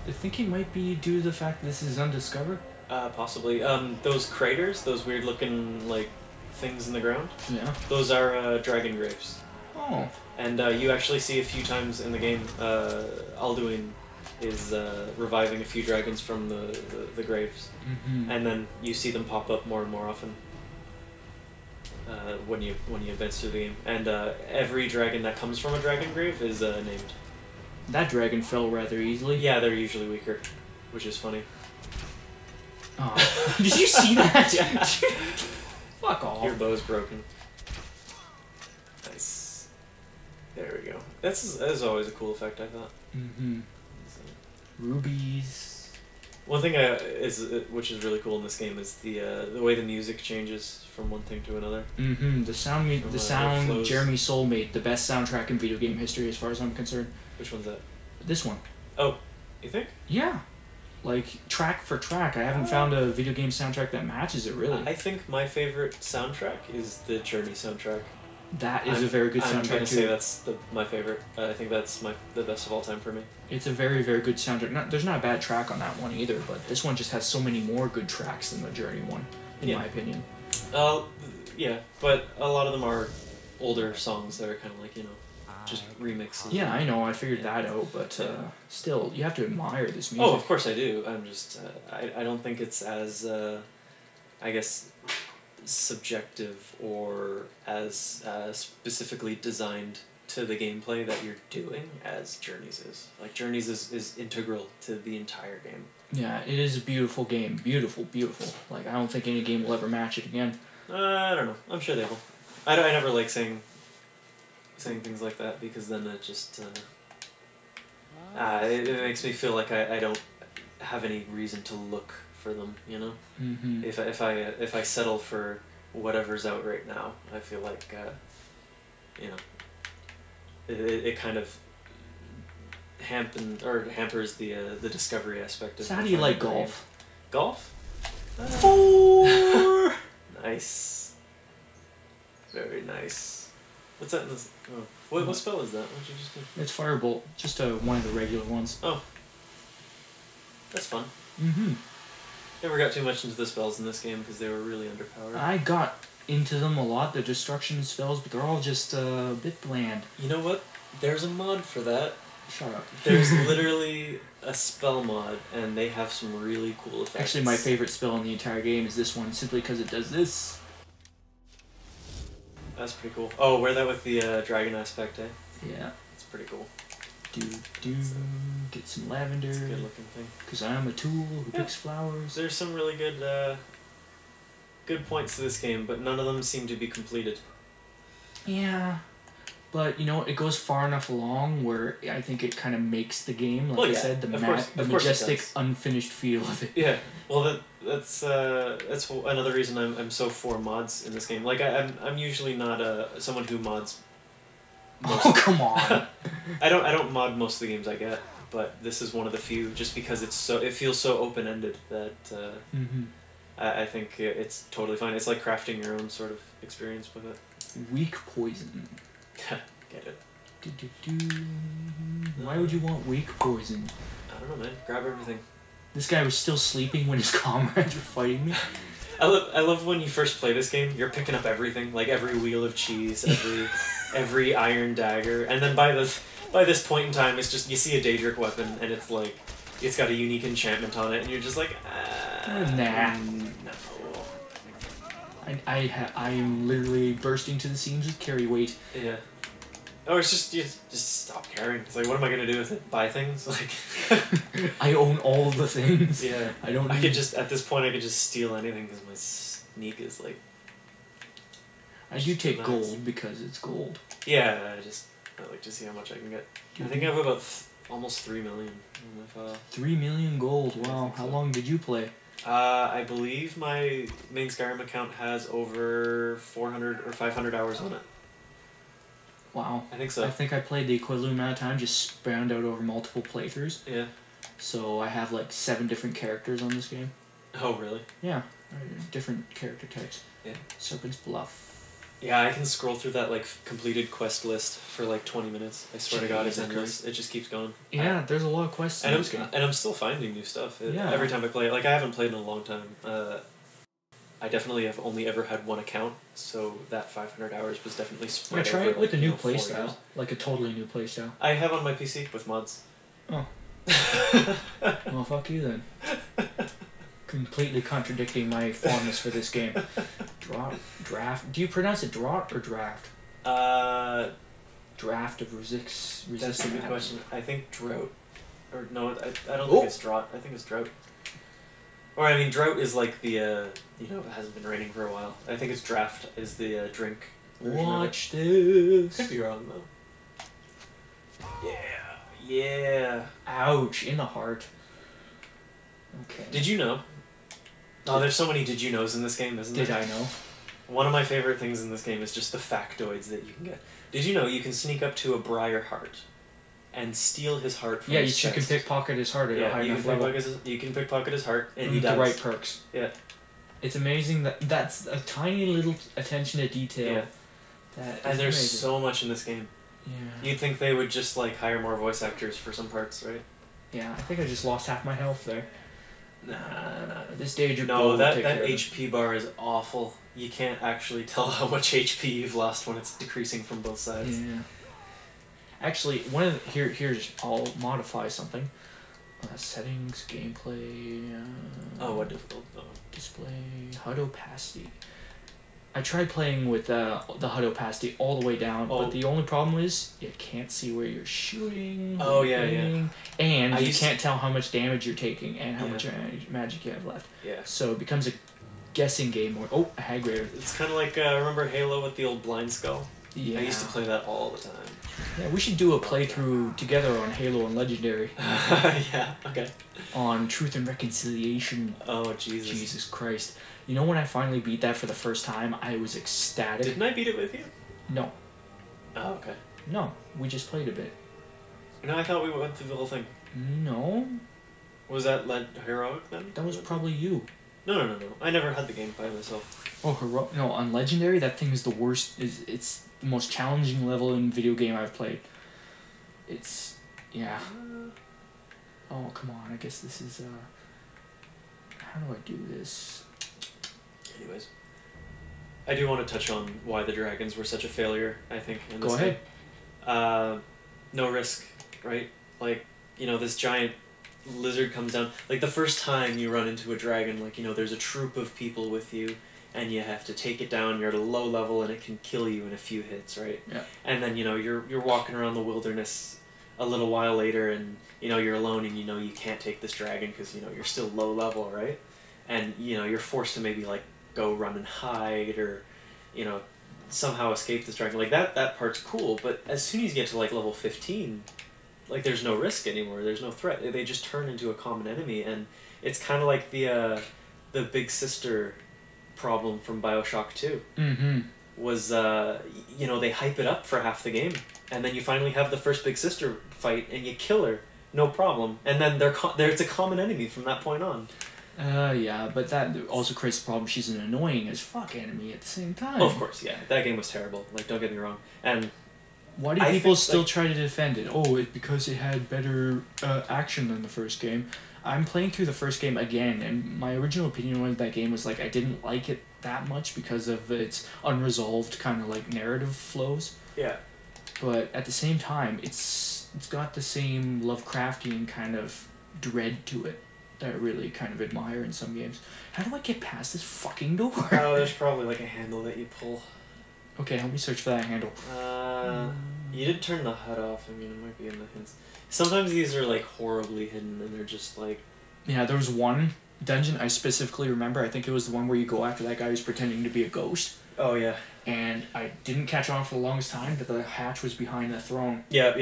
I think it might be due to the fact this is undiscovered. Possibly. Those craters, those weird looking like things in the ground, Yeah. those are dragon graves. Oh. And you actually see a few times in the game, Alduin is reviving a few dragons from the graves. Mm-hmm. And then you see them pop up more and more often when you advance through the game. And every dragon that comes from a dragon grave is named. That dragon fell rather easily. Yeah, they're usually weaker, which is funny. Oh. Did you see that? Yeah. Fuck off. Your bow's broken. Nice. There we go. That's always a cool effect, I thought. Mm-hmm. Rubies. One thing which is really cool in this game is the way the music changes from one thing to another. Mm-hmm. The sound. From, The it sound. flows. Jeremy Soule made the best soundtrack in video game history, as far as I'm concerned. Which one's that? This one. Oh, you think? Yeah. Like track for track, I haven't found a video game soundtrack that matches it really. I think my favorite soundtrack is the Journey soundtrack. That is a very good I'm soundtrack gonna too. say that's my favorite. I think that's the best of all time for me. It's a very, very good soundtrack. There's not a bad track on that one either, but this one just has so many more good tracks than the Journey one, in Yeah. my opinion. Yeah, but a lot of them are older songs that are kind of like just remixes. Yeah, I know. I figured Yeah. that out, but Yeah. still, you have to admire this music. Oh, of course I do. I'm just I don't think it's as I guess subjective or as specifically designed to the gameplay that you're doing as Journeys is. Like Journeys is integral to the entire game. Yeah, it is a beautiful game. Beautiful, beautiful. Like, I don't think any game will ever match it again. I don't know. I'm sure they will. I never like saying things like that because then it just it makes me feel like I don't have any reason to look for them. Mm-hmm. If I settle for whatever's out right now, I feel like it kind of hampers the discovery aspect of. So how do you like finding golf? Golf. 4! Nice. Very nice. What's that in this? Oh. What spell is that? What did you just do? It's Firebolt. Just one of the regular ones. Oh. That's fun. Mm-hmm. Never got too much into the spells in this game because they were really underpowered. I got into them a lot, the destruction spells, but they're all just a bit bland. You know what? There's a mod for that. Shut up. There's literally a spell mod, and they have some really cool effects. Actually, my favorite spell in the entire game is this one, simply because it does this. That's pretty cool. Oh, wear that with the dragon aspect, eh? Yeah. It's pretty cool. Get some lavender. It's a good looking thing. Because I'm a tool who picks flowers. There's some really good points to this game, but none of them seem to be completed. Yeah. But, you know, it goes far enough along where I think it kind of makes the game, like I said, the majestic, unfinished feel of it. Yeah. Well, that's another reason I'm so for mods in this game. Like, I'm usually not someone who mods. Oh, come on. I don't mod most of the games I get, but this is one of the few, just because it feels so open ended that I think it's totally fine. It's like crafting your own sort of experience with it. Weak poison. Get it? Why would you want weak poison? I don't know, man. Grab everything. This guy was still sleeping when his comrades were fighting me. I love when you first play this game. You're picking up everything, like every wheel of cheese, every iron dagger, and then by this point in time, it's just you see a Daedric weapon, and it's like it's got a unique enchantment on it, and you're just like, nah. No. I am literally bursting to the seams with carry weight. Yeah. Oh, it's just stop carrying. It's like, what am I gonna do with it? Buy things? Like, I own all the things. Yeah. I don't. I could just at this point I could just steal anything because my sneak is like. I do take gold because it's gold. Yeah, I like to see how much I can get. I think I have about almost 3 million on my file. 3 million gold. Wow. How long did you play? I believe my main Skyrim account has over 400 or 500 hours on it. Wow. I think so. I think I played the equivalent amount of time, just spanned out over multiple playthroughs. Yeah. So I have like 7 different characters on this game. Oh, really? Yeah. Different character types. Yeah. Serpent's Bluff. Yeah, I can scroll through that like completed quest list for like 20 minutes. I swear to God, it's endless. It just keeps going. Yeah, there's a lot of quests in this game. And I'm still finding new stuff. Yeah. Every time I play it. Like, I haven't played in a long time. I definitely have only ever had one account, so that 500 hours was definitely spread try over, it with a new 4 playstyle. years. Like a totally new playstyle. I have on my PC with mods. Oh. Well, fuck you then. Completely contradicting my fondness for this game. Draft. Do you pronounce it draught or draft? Draft of resistant. That's a good question. I think drought. Or no, I don't Oh. think it's drought. I think it's drought. Or I mean, drought is like the it hasn't been raining for a while. I think it's draft is the drink. Watch this. Could be wrong though. Yeah. Ouch! In the heart. Okay. Did you know? Oh, there's so many did you knows in this game, isn't there? Did I know? One of my favorite things in this game is just the factoids that you can get. Did you know you can sneak up to a Briar heart and steal his heart from his you can chest? pickpocket his heart at a high enough level. You can pickpocket his heart, and he With dies. the right perks. Yeah. It's amazing that's a tiny little attention to detail. Yeah. That And is there's amazing. so much in this game. Yeah. You'd think they would just like hire more voice actors for some parts, right? Yeah, I think I just lost half my health there. Nah. This stage of No, gold that take care of it. HP bar is awful. You can't actually tell how much HP you've lost when it's decreasing from both sides. Yeah. Actually, here's I'll modify something. Settings, gameplay. What difficult? Oh. Display HUD opacity. I tried playing with the HUD opacity all the way down, but the only problem is you can't see where you're shooting. Oh, yeah. And you can't tell how much damage you're taking and how much magic you have left. Yeah. So it becomes a guessing game. A hag raider. It's kind of like remember Halo with the old blind skull. Yeah. I used to play that all the time. Yeah, we should do a playthrough together on Halo and Legendary. Yeah. Okay. On Truth and Reconciliation. Oh Jesus. Jesus Christ. You know when I finally beat that for the first time, I was ecstatic. Didn't I beat it with you? No. Oh, okay. No, we just played a bit. No, I thought we went through the whole thing. No. Was that heroic then? That was probably you. No. I never had the game by myself. Oh, no, on Legendary, that thing is the worst. It's the most challenging level in video game I've played. It's, yeah. Oh, come on, I guess this is, how do I do this? Anyways. I do want to touch on why the dragons were such a failure, I think, in this Go ahead. game. No risk, right? Like, you know, this giant lizard comes down. Like, the first time you run into a dragon, like, you know, there's a troop of people with you, and you have to take it down. You're at a low level, and it can kill you in a few hits, right? Yeah. And then, you know, you're walking around the wilderness a little while later, and, you know, you're alone, and you know you can't take this dragon because, you know, you're still low level, right? And, you know, you're forced to maybe, like, go run and hide, or, you know, somehow escape this dragon. Like, that part's cool, but as soon as you get to, like, level 15, like, there's no risk anymore. There's no threat. They just turn into a common enemy, and it's kind of like the big sister problem from Bioshock 2. Mm-hmm. Was, you know, they hype it up for half the game, and then you finally have the first big sister fight, and you kill her, no problem. And then it's a common enemy from that point on. Yeah, but that also creates the problem. She's an annoying as fuck enemy at the same time. Oh, of course, yeah. That game was terrible. Like, don't get me wrong. And why do people still try to defend it? Oh, because it had better action than the first game. I'm playing through the first game again, and my original opinion on that game was, like, I didn't like it that much because of its unresolved kind of, like, narrative flows. Yeah. But at the same time, it's got the same Lovecraftian kind of dread to it that I really kind of admire in some games. How do I get past this fucking door? Oh, there's probably, like, a handle that you pull. Okay, help me search for that handle. You did turn the HUD off. I mean, it might be in the hints. Sometimes these are, like, horribly hidden, and they're just, like... Yeah, there was one dungeon I specifically remember. I think it was the one where you go after that guy who's pretending to be a ghost. Oh, yeah. And I didn't catch on for the longest time, but the hatch was behind the throne. Yeah.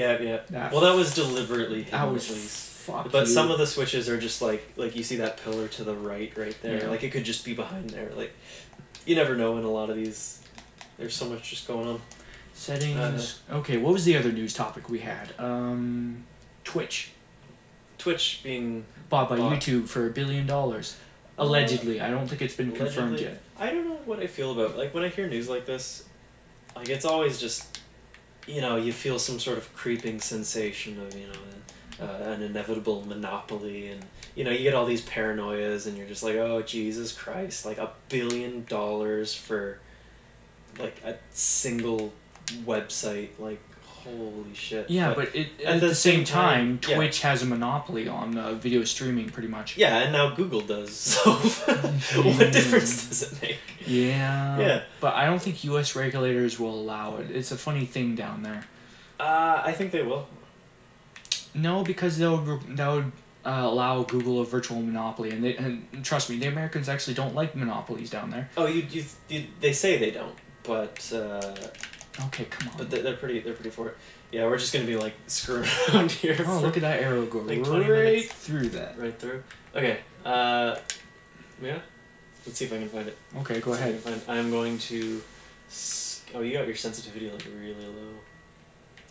Well, that was deliberately hidden, That was at least. fuck But you. some of the switches are just, like you see that pillar to the right there. Yeah. Like, it could just be behind there. Like, you never know in a lot of these. There's so much just going on. Settings. Okay, what was the other news topic we had? Twitch. Twitch being... Bought by Bought. YouTube for $1 billion. Allegedly. I don't think it's been confirmed Allegedly. yet. I don't know what I feel about... Like, when I hear news like this, like, it's always just... You know, you feel some sort of creeping sensation of, you know, an inevitable monopoly, and, you know, you get all these paranoias, and you're just like, oh, Jesus Christ, like, $1 billion for, like, a single website, like, holy shit. Yeah, but at the same time, yeah. Twitch has a monopoly on video streaming, pretty much. Yeah, and now Google does, so what difference does it make? Yeah. Yeah. But I don't think U.S. regulators will allow it. It's a funny thing down there. I think they will. No, because that would allow Google a virtual monopoly, and trust me, the Americans actually don't like monopolies down there. Oh, they say they don't, but Okay, come on. but they're pretty for it. Yeah, we're just gonna be like screwing around here. Oh, for look at that arrow go like 20 right minutes. through that. Right through. Okay. Yeah. Let's see if I can find it. Okay, go Let's see ahead. if I can find- I'm going to. Oh, you got your sensitivity like really low.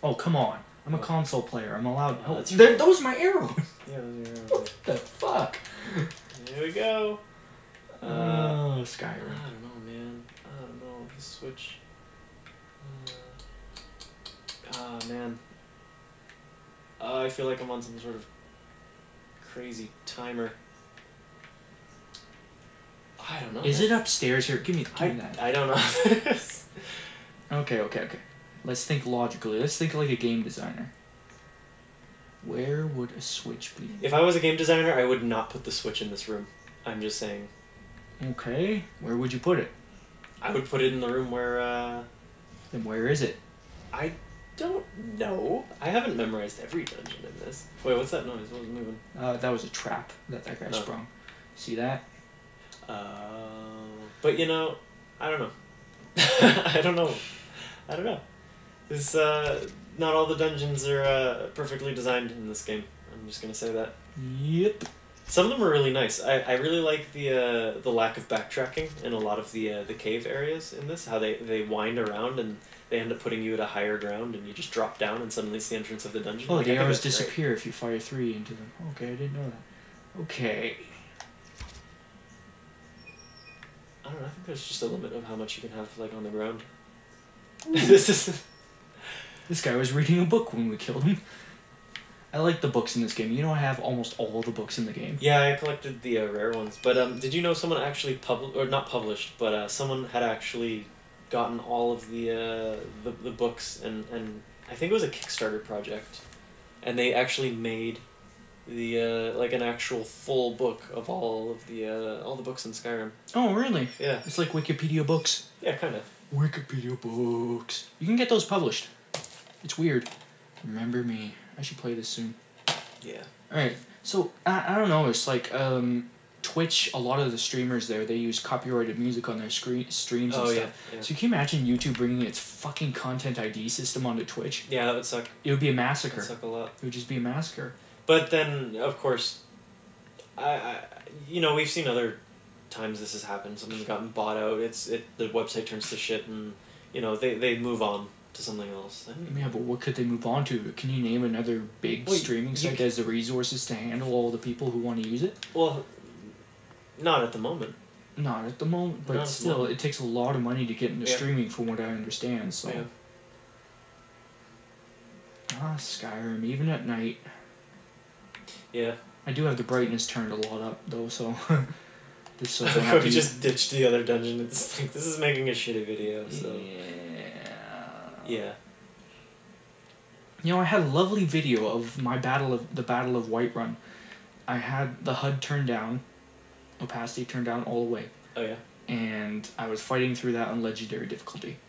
Oh, come on. I'm a console player. I'm allowed. Oh, Oh, that's those are my arrows. Yeah, those are What the fuck? Here we go. Oh, I Skyrim. don't know, man. I don't know. The Switch. Man. I feel like I'm on some sort of crazy timer. I don't know. Is it upstairs here? Give me that. I don't know. Okay. Let's think logically. Let's think like a game designer. Where would a switch be? If I was a game designer, I would not put the Switch in this room. I'm just saying. Okay. Where would you put it? I would put it in the room where, Then where is it? I don't know. I haven't memorized every dungeon in this. Wait, what's that noise? What was moving? That was a trap that guy sprung. See that? But you know, I don't know. I don't know. This, not all the dungeons are perfectly designed in this game. I'm just gonna say that. Yep. Some of them are really nice. I really like the lack of backtracking in a lot of the cave areas in this. How they wind around and they end up putting you at a higher ground and you just drop down and suddenly it's the entrance of the dungeon. Oh, Like, I the think arrows that's great. disappear if you fire 3 into them. Okay, I didn't know that. Okay. I don't know. I think there's just a limit of how much you can have like on the ground. This is. This guy was reading a book when we killed him. I like the books in this game. You know, I have almost all the books in the game. Yeah, I collected the rare ones. But did you know someone actually not published, but someone had actually gotten all of the books, and I think it was a Kickstarter project, and they actually made the like an actual full book of all the books in Skyrim. Oh, really? Yeah. It's like Wikipedia books. Yeah, kind of. Wikipedia books. You can get those published. It's weird. Remember me. I should play this soon. Yeah. Alright, so, I don't know, it's like, Twitch, a lot of the streamers there, they use copyrighted music on their streams and Oh, stuff. yeah. So can you imagine YouTube bringing its fucking content ID system onto Twitch? Yeah, that would suck. It would be a That massacre. would suck a lot. It would just be a massacre. But then, of course, you know, we've seen other times this has happened. Something's gotten bought out. The website turns to shit, and you know they move on to something else. Yeah, but what could they move on to? Can you name another big streaming site that has the resources to handle all the people who want to use it? Well, not at the moment. Not at the moment, but still, it takes a lot of money to get into streaming, from what I understand. So, Skyrim, even at night. Yeah. I do have the brightness turned a lot up though, so this so we just ditched the other dungeon. It's like, this is making a shitty video. So yeah. You know, I had a lovely video of my Battle of Whiterun. I had the HUD turned down, opacity turned down all the way. Oh yeah. And I was fighting through that on legendary difficulty.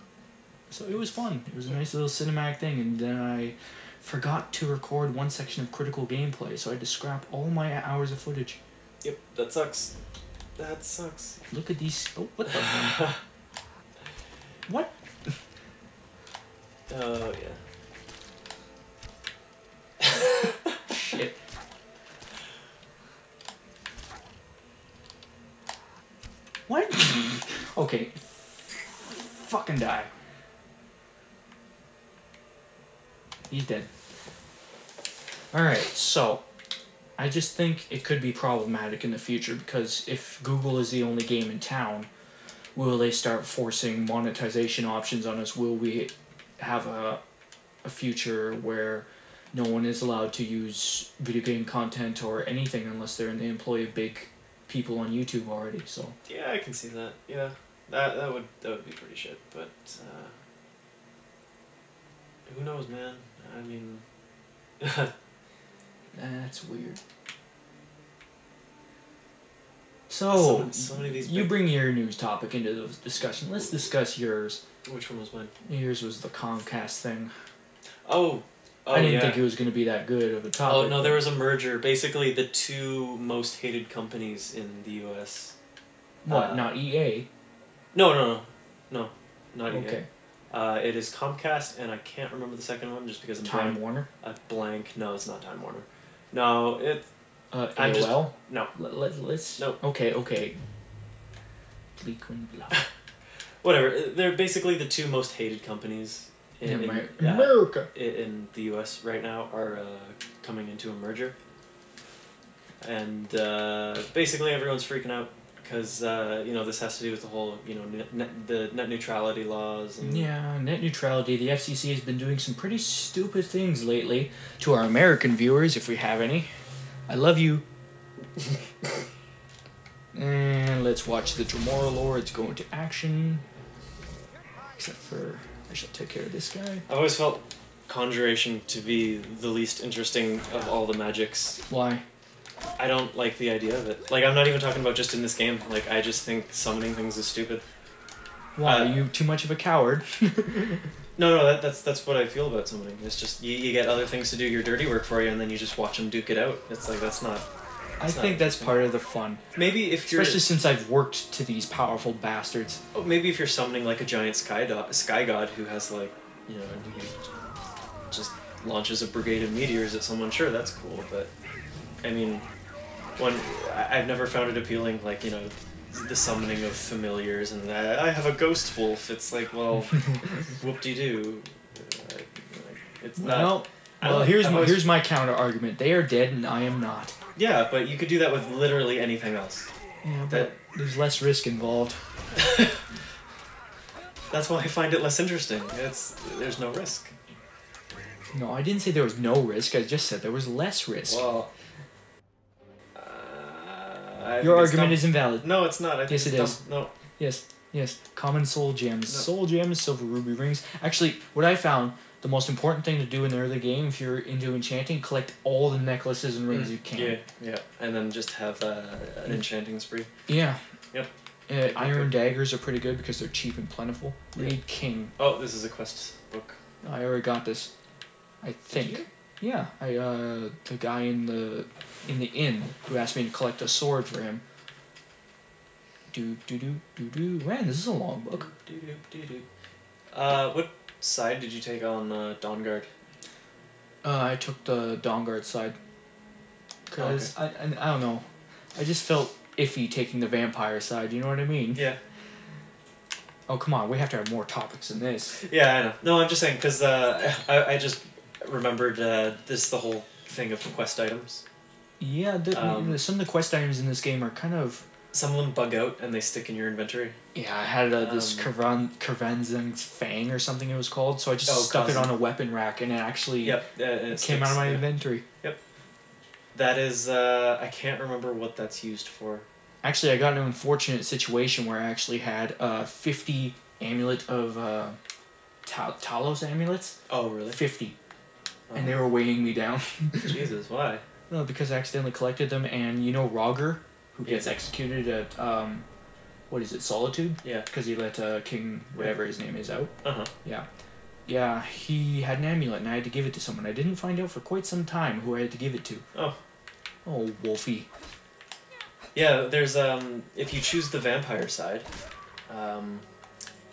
So it was fun. It was a nice little cinematic thing, and then I forgot to record one section of critical gameplay, so I had to scrap all my hours of footage. Yep, that sucks. That sucks. Look at these. Oh, what the? What? Oh yeah. Shit. What? Okay. Fucking die. He's dead. Alright, so I just think it could be problematic in the future, because if Google is the only game in town, will they start forcing monetization options on us? Will we have a future where no one is allowed to use video game content or anything unless they're in the employ of big people on YouTube already? So yeah, I can see that. Yeah, that would be pretty shit. But who knows, man? I mean, that's weird. So, so many of these you bring your news topic into the discussion. Let's discuss yours. Which one was mine? Yours was the Comcast thing. Oh, I didn't think it was going to be that good of a topic. Oh no, there was a merger. Basically, the two most hated companies in the U.S. What? Not EA? No, not EA. Okay. It is Comcast, and I can't remember the second one just because I'm Time Warner? a blank. No, it's not Time Warner. No, it. AOL? No. Let's. No. Okay. Bleak-wind blah. Whatever. They're basically the two most hated companies in America. In the U.S. right now are coming into a merger, and basically everyone's freaking out because you know, this has to do with the whole, you know, the net neutrality laws. And yeah, net neutrality. The FCC has been doing some pretty stupid things lately. To our American viewers, if we have any, I love you. And let's watch the Dremora Lords go into action. Except for, I shall take care of this guy. I've always felt Conjuration to be the least interesting of all the magics. Why? I don't like the idea of it. Like, I'm not even talking about just in this game. Like, I just think summoning things is stupid. Why? Are you too much of a coward? No, that's what I feel about summoning. It's just, you get other things to do your dirty work for you, and then you just watch them duke it out. It's like, that's not... I think that's part of the fun. Maybe if you're... Especially since I've worked to these powerful bastards. Oh, maybe if you're summoning, like, a giant sky god who has, like, you know, he just launches a brigade of meteors at someone, sure, that's cool, but... I mean, I've never found it appealing, like, you know, the summoning of familiars, and I have a ghost wolf. It's like, well, whoop-de-doo. It's not... Well, here's my counter argument. They are dead, and I am not. Yeah, but you could do that with literally anything else. Yeah, but there's less risk involved. That's why I find it less interesting. There's no risk. No, I didn't say there was no risk. I just said there was less risk. Well, Your argument is invalid. No, it's not. I think Yes, it's it dumb. is. No. Yes. Common soul gems. No. Soul gems, silver ruby rings. Actually, what I found, the most important thing to do in the early game, if you're into enchanting, collect all the necklaces and rings you can. Yeah. And then just have an enchanting spree. Yeah. Yep. Iron daggers are pretty good because they're cheap and plentiful. Yeah. Raid King. Oh, this is a quest book. I already got this. I think. Yeah. The guy in the inn who asked me to collect a sword for him. Man, this is a long book. What side did you take on Dawnguard? I took the Dawnguard side. Because, I don't know. I just felt iffy taking the vampire side, you know what I mean? Yeah. Oh, come on, we have to have more topics than this. Yeah, I know. No, I'm just saying, because I just remembered the whole thing of the quest items. Yeah, some of the quest items in this game are kind of... Some of them bug out and they stick in your inventory. Yeah, I had this Kervanzing's Fang or something it was called, so I just stuck it on a weapon rack and it actually came out of my inventory. Yep. That is, I can't remember what that's used for. Actually, I got in an unfortunate situation where I actually had 50 amulet of Talos amulets. Oh, really? 50. And they were weighing me down. Jesus, why? No, because I accidentally collected them, and you know Roger, who gets executed at, what is it, Solitude? Yeah. Because he let King, whatever his name is, out. Uh-huh. Yeah. Yeah, he had an amulet, and I had to give it to someone. I didn't find out for quite some time who I had to give it to. Oh. Oh, Wolfie. Yeah, there's, if you choose the vampire side,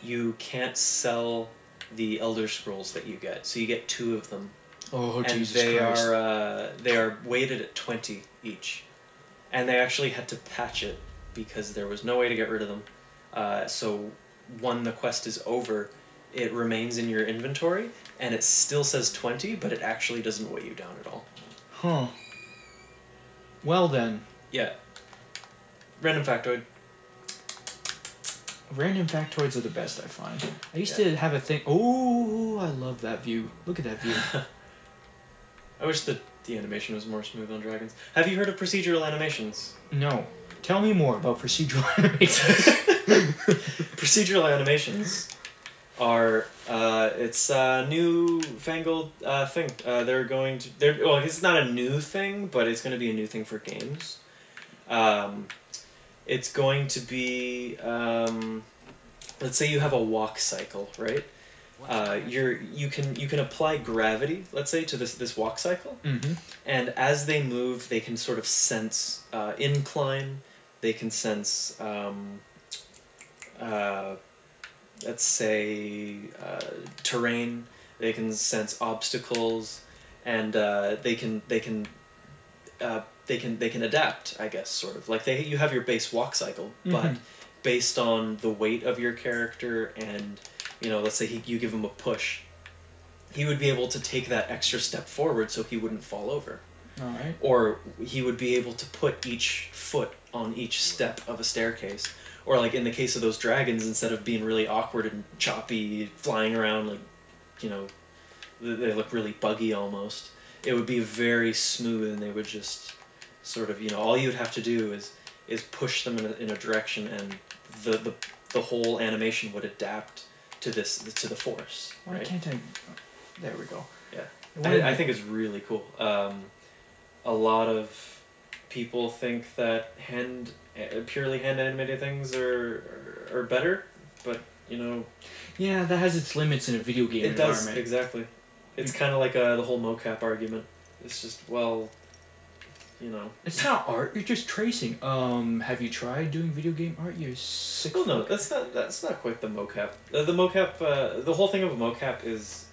you can't sell the Elder Scrolls that you get, so you get 2 of them. Oh, and Jesus Christ. They are weighted at 20 each. And they actually had to patch it because there was no way to get rid of them. So when the quest is over, it remains in your inventory, and it still says 20, but it actually doesn't weigh you down at all. Huh. Well then. Yeah. Random factoid. Random factoids are the best, I find. I used to have a thing... Oh, I love that view. Look at that view. I wish the animation was more smooth on dragons. Have you heard of procedural animations? No. Tell me more about procedural animations. Procedural animations are it's a newfangled thing. Well, it's not a new thing, but it's going to be a new thing for games. It's going to be let's say you have a walk cycle, right? You can apply gravity, let's say, to this walk cycle, and as they move, they can sort of sense incline. They can sense, let's say, terrain. They can sense obstacles, and they can adapt, I guess, sort of like you have your base walk cycle, but based on the weight of your character and, you know, let's say you give him a push, he would be able to take that extra step forward so he wouldn't fall over. All right. Or he would be able to put each foot on each step of a staircase. Or like in the case of those dragons, instead of being really awkward and choppy, flying around like, you know, they look really buggy almost, it would be very smooth, and they would just sort of, you know, all you would have to do is push them in a direction, and the whole animation would adapt to the force. Why right? can't I... There we go. Yeah. I think it's really cool. A lot of people think that purely hand animated things are better, but, you know... Yeah, that has its limits in a video game environment. It does, exactly. It's kind of like the whole mocap argument. It's just, well, you know... It's not art, you're just tracing. Have you tried doing video game art? You're sick. Well, no, that's not quite the mocap. The mocap, the whole thing of a mocap is...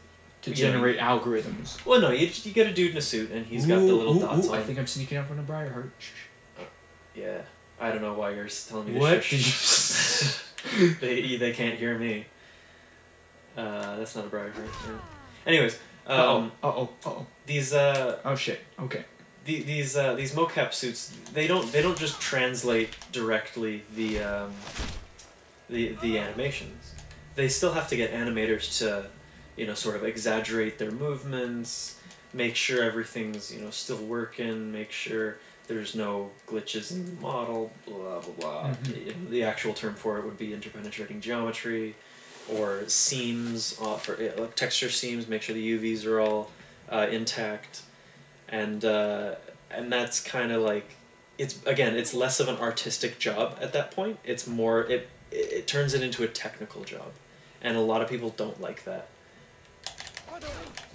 To generate algorithms. Well, no, you get a dude in a suit, and he's got the little dots on. I think I'm sneaking up on a Briarheart. Yeah, I don't know why you're telling me to what? shush. They can't hear me. That's not a Briarheart. Yeah. Anyways, these oh shit. Okay. These mocap suits, they don't just translate directly the animations. They still have to get animators sort of exaggerate their movements, make sure everything's, still working, make sure there's no glitches in the model, blah, blah, blah. The actual term for it would be interpenetrating geometry, or seams, for texture seams, make sure the UVs are all intact. And that's kind of like, it's less of an artistic job at that point. It's more, it turns it into a technical job. And a lot of people don't like that.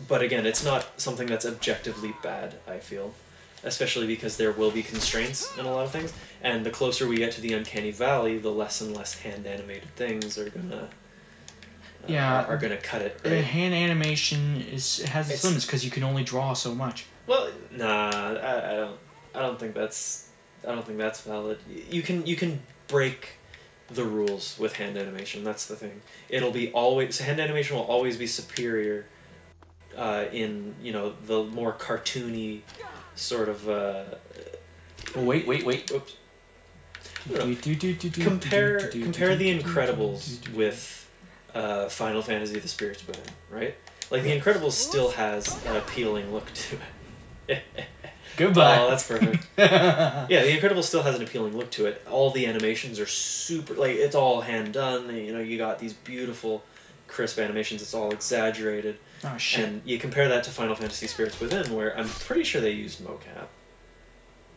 But again, it's not something that's objectively bad, I feel. Especially because there will be constraints in a lot of things. And the closer we get to the Uncanny Valley, the less and less hand-animated things are gonna... are gonna cut it. Right? Hand animation has its limits because you can only draw so much. Well, nah, I don't think that's valid. You can break the rules with hand animation. That's the thing. It'll be always, hand animation will always be superior in the more cartoony sort of. Wait. Oops. Compare the Incredibles with Final Fantasy: The Spirits Within, right? Like the Incredibles still has an appealing look to it. Goodbye. Oh, that's perfect. Yeah, The Incredibles still has an appealing look to it. All the animations are super, like, it's all hand done. You got these beautiful, crisp animations. It's all exaggerated. Oh, shit. And you compare that to Final Fantasy Spirits Within, where I'm pretty sure they used mocap.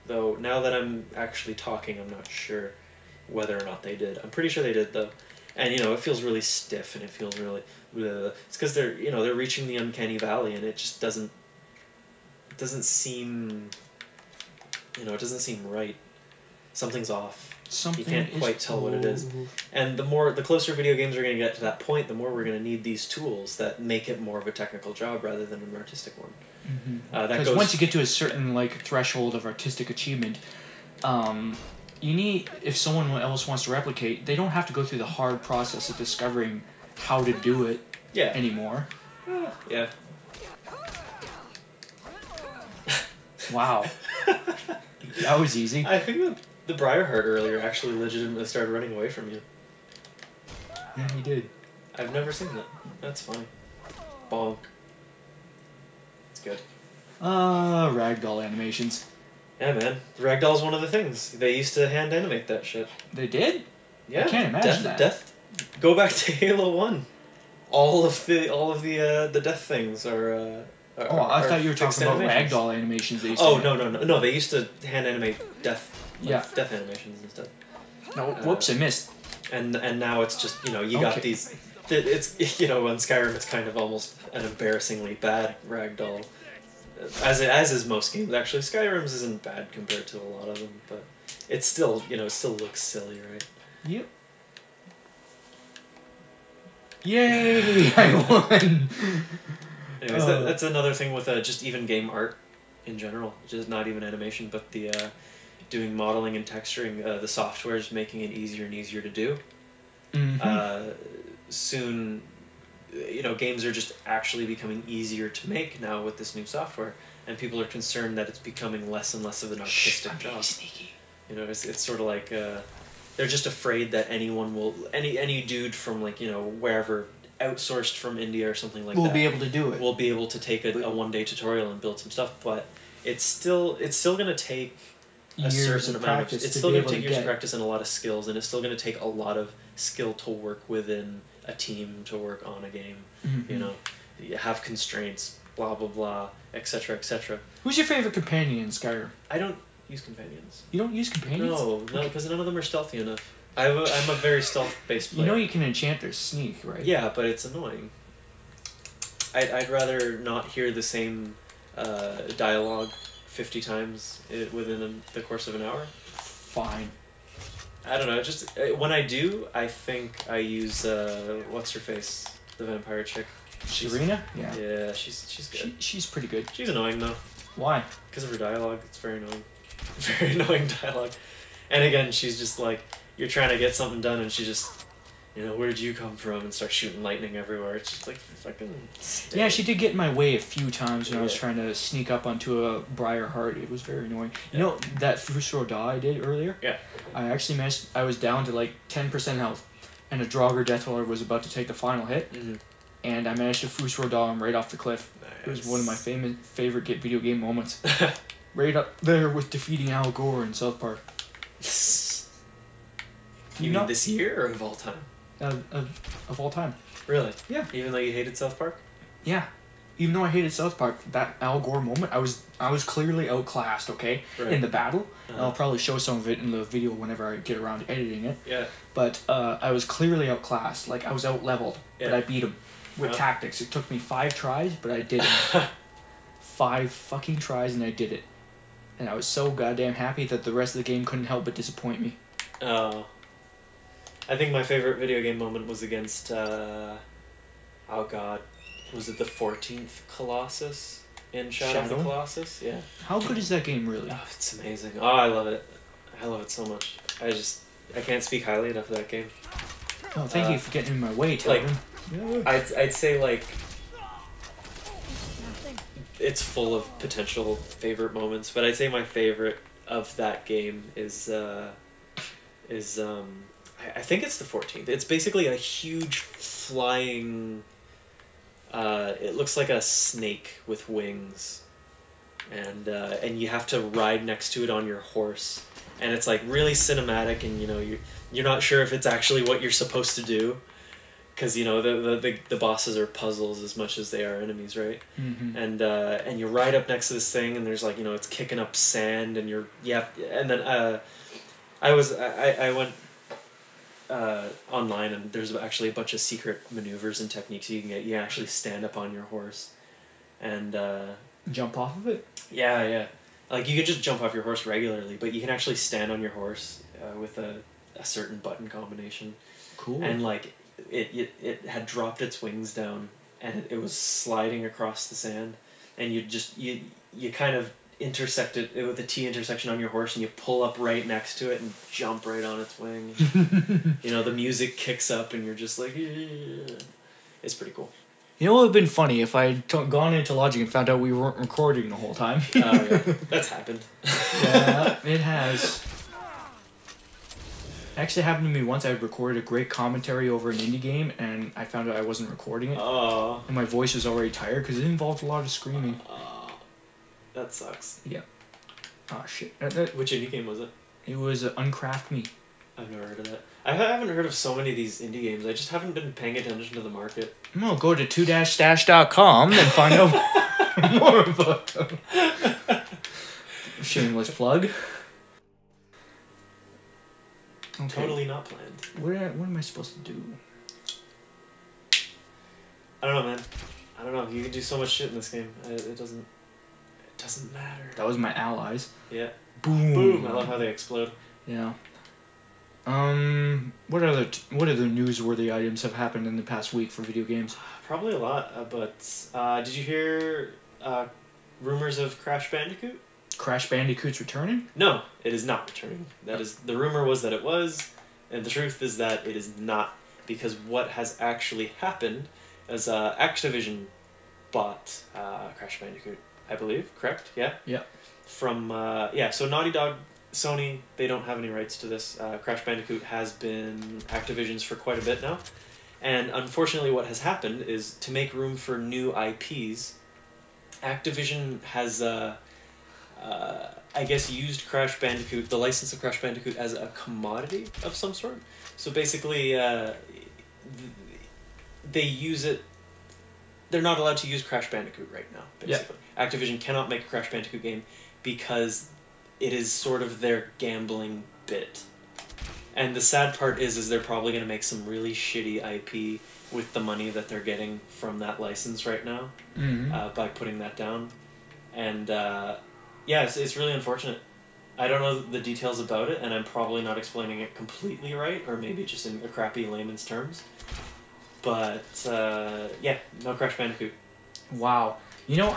Though, now that I'm actually talking, I'm not sure whether or not they did. I'm pretty sure they did, though. And, it feels really stiff, and it feels really... It's because they're reaching the Uncanny Valley, and it just doesn't seem, it doesn't seem right. Something's off. You can't quite tell what it is. And the closer video games are going to get to that point, the more we're going to need these tools that make it more of a technical job rather than an artistic one. Because once you get to a certain threshold of artistic achievement, you need, if someone else wants to replicate, they don't have to go through the hard process of discovering how to do it anymore. Yeah. Wow. That was easy. I think the Briarheart earlier actually legitimately started running away from you. Yeah, he did. I've never seen that. That's funny. Bonk. It's good. Ragdoll animations. Yeah, man. Ragdoll's one of the things. They used to hand animate that shit. They did? Yeah. I can't imagine that. Go back to Halo 1. All of the death things are I thought you were talking about ragdoll animations. They used to no. They used to hand animate death animations and stuff. No, whoops, I missed. And now it's just you got these. It's on Skyrim it's kind of almost an embarrassingly bad ragdoll, as is most games actually. Skyrim's isn't bad compared to a lot of them, but it's still it still looks silly, right? Yep. Yay! I won. Anyways, that's another thing with just even game art in general, just not even animation, but the doing modeling and texturing. The software is making it easier and easier to do. Soon, games are just actually becoming easier to make now with this new software, and people are concerned that it's becoming less and less of an artistic job. Sneaky. It's sort of like they're just afraid that anyone will any dude from wherever, outsourced from India or something like that, will be able to do it. We'll be able to take a 1-day tutorial and build some stuff, but it's still going to take a certain amount of... It's still going to take years of practice and a lot of skills, and it's still going to take a lot of skill to work within a team, to work on a game. You have constraints, blah, blah, blah, etc., etc. Who's your favorite companion in Skyrim? I don't use companions. You don't use companions? No, because none of them are stealthy enough. I'm a very stealth-based player. You can enchant their sneak, right? Yeah, but it's annoying. I'd rather not hear the same dialogue 50 times within the course of an hour. Fine. I don't know, just when I do, I think I use what's her face, the vampire chick. Serena? Yeah. Yeah, she's good. She's pretty good. She's annoying though. Why? Because of her dialogue. It's very annoying. Very annoying dialogue. And again, she's just like, you're trying to get something done, and she just, where'd you come from, and starts shooting lightning everywhere. It's just like fucking. Stay. Yeah, she did get in my way a few times when I was trying to sneak up onto a Briarheart. It was very annoying. Yeah. That first Roda I did earlier? Yeah. I actually managed. I was down to 10% health, and a Draugr Deathlord was about to take the final hit. and I managed to Fusro him right off the cliff. It was one of my favorite video game moments. Right up there with defeating Al Gore in South Park. You mean this year or of all time? Of all time. Really? Yeah. Even though you hated South Park? Yeah. Even though I hated South Park, that Al Gore moment, I was clearly outclassed, okay? Right. In the battle. Uh-huh. I'll probably show some of it in the video whenever I get around to editing it. Yeah. But I was clearly outclassed. Like, I was out-leveled. Yeah. But I beat him with tactics. It took me 5 tries, but I did it. 5 fucking tries, and I did it. And I was so goddamn happy that the rest of the game couldn't help but disappoint me. Oh. I think my favorite video game moment was against, oh god, was it the 14th Colossus in Shadow of the Colossus? Yeah. How good is that game, really? Oh, it's amazing. Oh, I love it. I love it so much. I can't speak highly enough of that game. Oh, thank you for getting in my way, Telvin. I'd say, like, it's full of potential favorite moments, but I'd say my favorite of that game is I think it's the 14th. It's basically a huge flying, it looks like a snake with wings, and you have to ride next to it on your horse, and it's like really cinematic, and you know you're not sure if it's actually what you're supposed to do, because you know the bosses are puzzles as much as they are enemies, right? Mm-hmm. And you ride up next to this thing, and there's like, you know, it's kicking up sand, and and then I went online, and there's actually a bunch of secret maneuvers and techniques you can get. You can actually stand up on your horse and jump off of it. Yeah, like you can just jump off your horse regularly, but you can actually stand on your horse with a certain button combination. Cool. And like it had dropped its wings down, and it was sliding across the sand, and you kind of intersect it with a T intersection on your horse, and you pull up right next to it and jump right on its wing. You know, the music kicks up, and you're just like, yeah. It's pretty cool. You know what would have been funny if I had gone into Logic and found out we weren't recording the whole time? Yeah. That's happened. Yeah, it has. Actually, it happened to me once. I recorded a great commentary over an indie game, and I found out I wasn't recording it. Oh. And my voice was already tired because it involved a lot of screaming. That sucks. Yeah. Oh, shit. Which indie game was it? It was Uncraft Me. I've never heard of that. I haven't heard of so many of these indie games. I just haven't been paying attention to the market. Well, go to 2-stash.com and find out more about them. Shameless plug. Okay. Totally not planned. What am I supposed to do? I don't know, man. I don't know. You can do so much shit in this game. It doesn't matter. That was my allies. Yeah. Boom. Boom. I love how they explode. Yeah. What other newsworthy items have happened in the past week for video games? Probably a lot, but did you hear rumors of Crash Bandicoot? Crash Bandicoot's returning? No, it is not returning. The rumor was that it was, and the truth is that it is not, because what has actually happened is Activision bought Crash Bandicoot, I believe, correct? Yeah? Yeah. From, so Naughty Dog, Sony, they don't have any rights to this. Crash Bandicoot has been Activision's for quite a bit now. And unfortunately what has happened is, to make room for new IPs, Activision has, I guess, used Crash Bandicoot, the license of Crash Bandicoot, as a commodity of some sort. So basically, they use it. They're not allowed to use Crash Bandicoot right now, basically. Yep. Activision cannot make a Crash Bandicoot game because it is sort of their gambling bit. And the sad part is they're probably going to make some really shitty IP with the money that they're getting from that license right now, by putting that down. And, it's really unfortunate. I don't know the details about it, and I'm probably not explaining it completely right, or maybe just in a crappy layman's terms. But, no Crash Bandicoot. Wow. You know,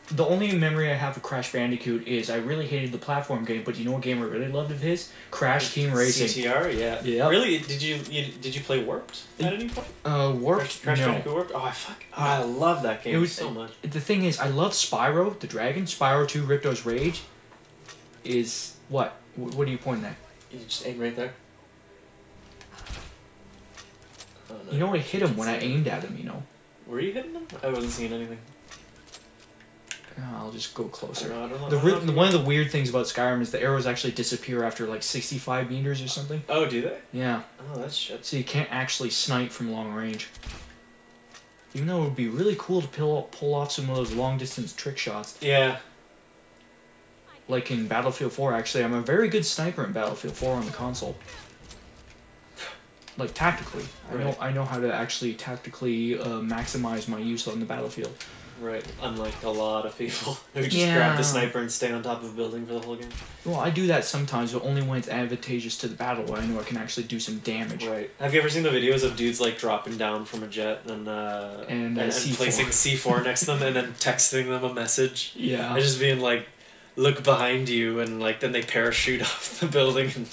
the only memory I have of Crash Bandicoot is I really hated the platform game, but you know what game I really loved of his? Crash Team Racing. CTR, yeah. Yep. Really? Did you play Warped at any point? Warped? Crash no. Bandicoot Warped? I love that game so much. The thing is, I love Spyro, the dragon. Spyro 2 Ripto's Rage is... What? What are you pointing at? You just aim right there. Oh, no. You know, it hit him when I aimed at him, you know? Were you hitting them? I wasn't seeing anything. I'll just go closer. I don't know. One of the weird things about Skyrim is the arrows actually disappear after like 65 meters or something. Oh, do they? Yeah. Oh, that's shit. So you can't actually snipe from long range. Even though it would be really cool to pull off some of those long distance trick shots. Yeah. Like in Battlefield 4, actually, I'm a very good sniper in Battlefield 4 on the console. Like tactically, Right. I know how to actually tactically maximize my use on the battlefield. Right. Unlike a lot of people who just Yeah. grab the sniper and stay on top of a building for the whole game. Well, I do that sometimes, but only when it's advantageous to the battle, where I know I can actually do some damage. Right. Have you ever seen the videos of dudes like dropping down from a jet and C4. placing C4 next to them and then texting them a message? Yeah. And just being like, look behind you, and like then they parachute off the building and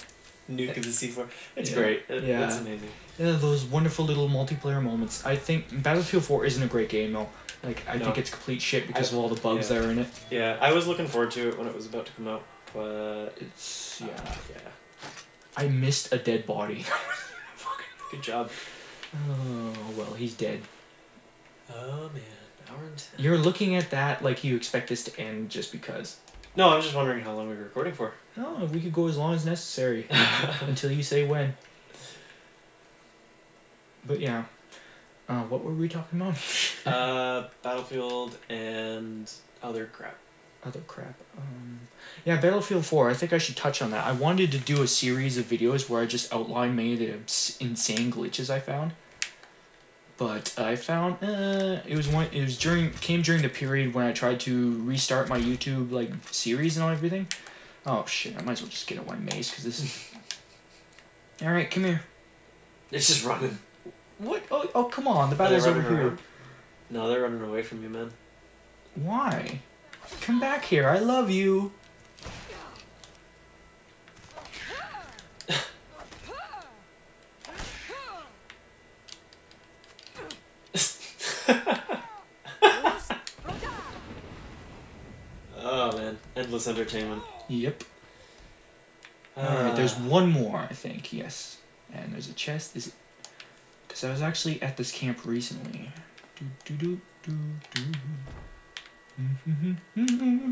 nuke the C4. It's Yeah. great. Yeah. It's amazing. Yeah, those wonderful little multiplayer moments. I think Battlefield 4 isn't a great game though. Like I No. think it's complete shit because of all the bugs that are in it. Yeah, I was looking forward to it when it was about to come out, but It's yeah. yeah. I missed a dead body. Good job. Oh well, he's dead. Oh man, hour and 10. You're looking at that like you expect this to end just because. No, I'm just wondering how long we were recording for. Oh, we could go as long as necessary until you say when. But yeah, what were we talking about? Battlefield and other crap. Other crap. Yeah, Battlefield 4. I think I should touch on that. I wanted to do a series of videos where I just outline many of the insane glitches I found. But I found came during the period when I tried to restart my YouTube like series and everything. Oh shit! I might as well just get out my mace because this is. All right, come here. It's just running. What? Oh, come on! The Are they battle's over running here. around? No, they're running away from you, man. Why? Come back here! I love you. Oh man, endless entertainment. Yep. Alright, there's one more, I think, yes. And there's a chest. Is it? Because I was actually at this camp recently.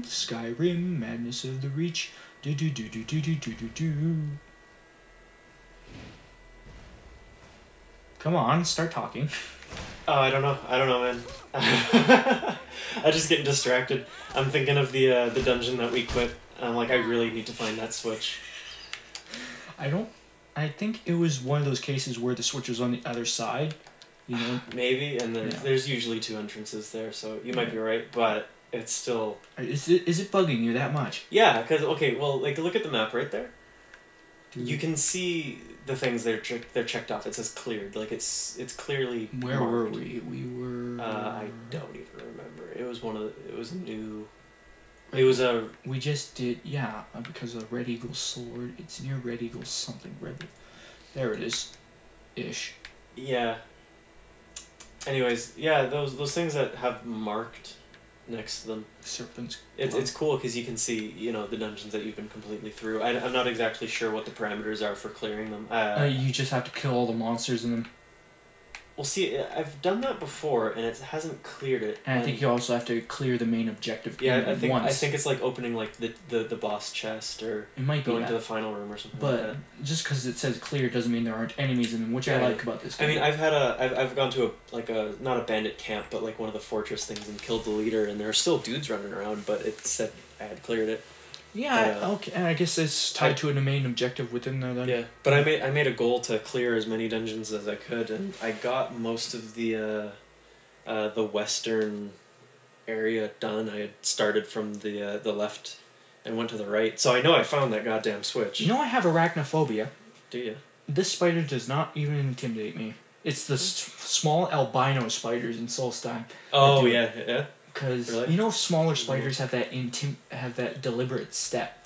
Skyrim, Madness of the Reach. Come on, start talking. Oh, I don't know, man. I'm just getting distracted. I'm thinking of the dungeon that we quit. I'm like, I really need to find that switch. I think it was one of those cases where the switch was on the other side, you know? Maybe, and there's usually two entrances there, so you might be right, but it's still... Is it bugging you that much? Yeah, because, okay, well, like, look at the map right there. You can see the things they're checked off. It says cleared, like, it's clearly Where marked. were we? We were... I don't even remember. It was new... It was a... We just did, yeah, because of Red Eagle's sword. It's near Red Eagle's something. There it is. Ish. Yeah. Anyways, yeah, those things that have marked next to them. Serpent's... It's cool because you can see, you know, the dungeons that you've been completely through. I'm not exactly sure what the parameters are for clearing them. you just have to kill all the monsters in them. Well, see, I've done that before, and it hasn't cleared it. And I think you also have to clear the main objective I once. think it's like opening like the boss chest or It might be going that. to the final room or something But like that. just because it says clear doesn't mean there aren't enemies in them, which I Yeah. like about this I game. mean, I've gone to a not a bandit camp, but like one of the fortress things and killed the leader, and there are still dudes running around, but it said I had cleared it. Yeah, okay. And I guess it's tied to the main objective within there then. Yeah, but I made a goal to clear as many dungeons as I could, and I got most of the western area done. I had started from the left and went to the right, so I know I found that goddamn switch. You know I have arachnophobia. Do you? This spider does not even intimidate me. It's the small albino spiders in Solstein. Oh yeah. Because Really? you know smaller spiders have that deliberate step.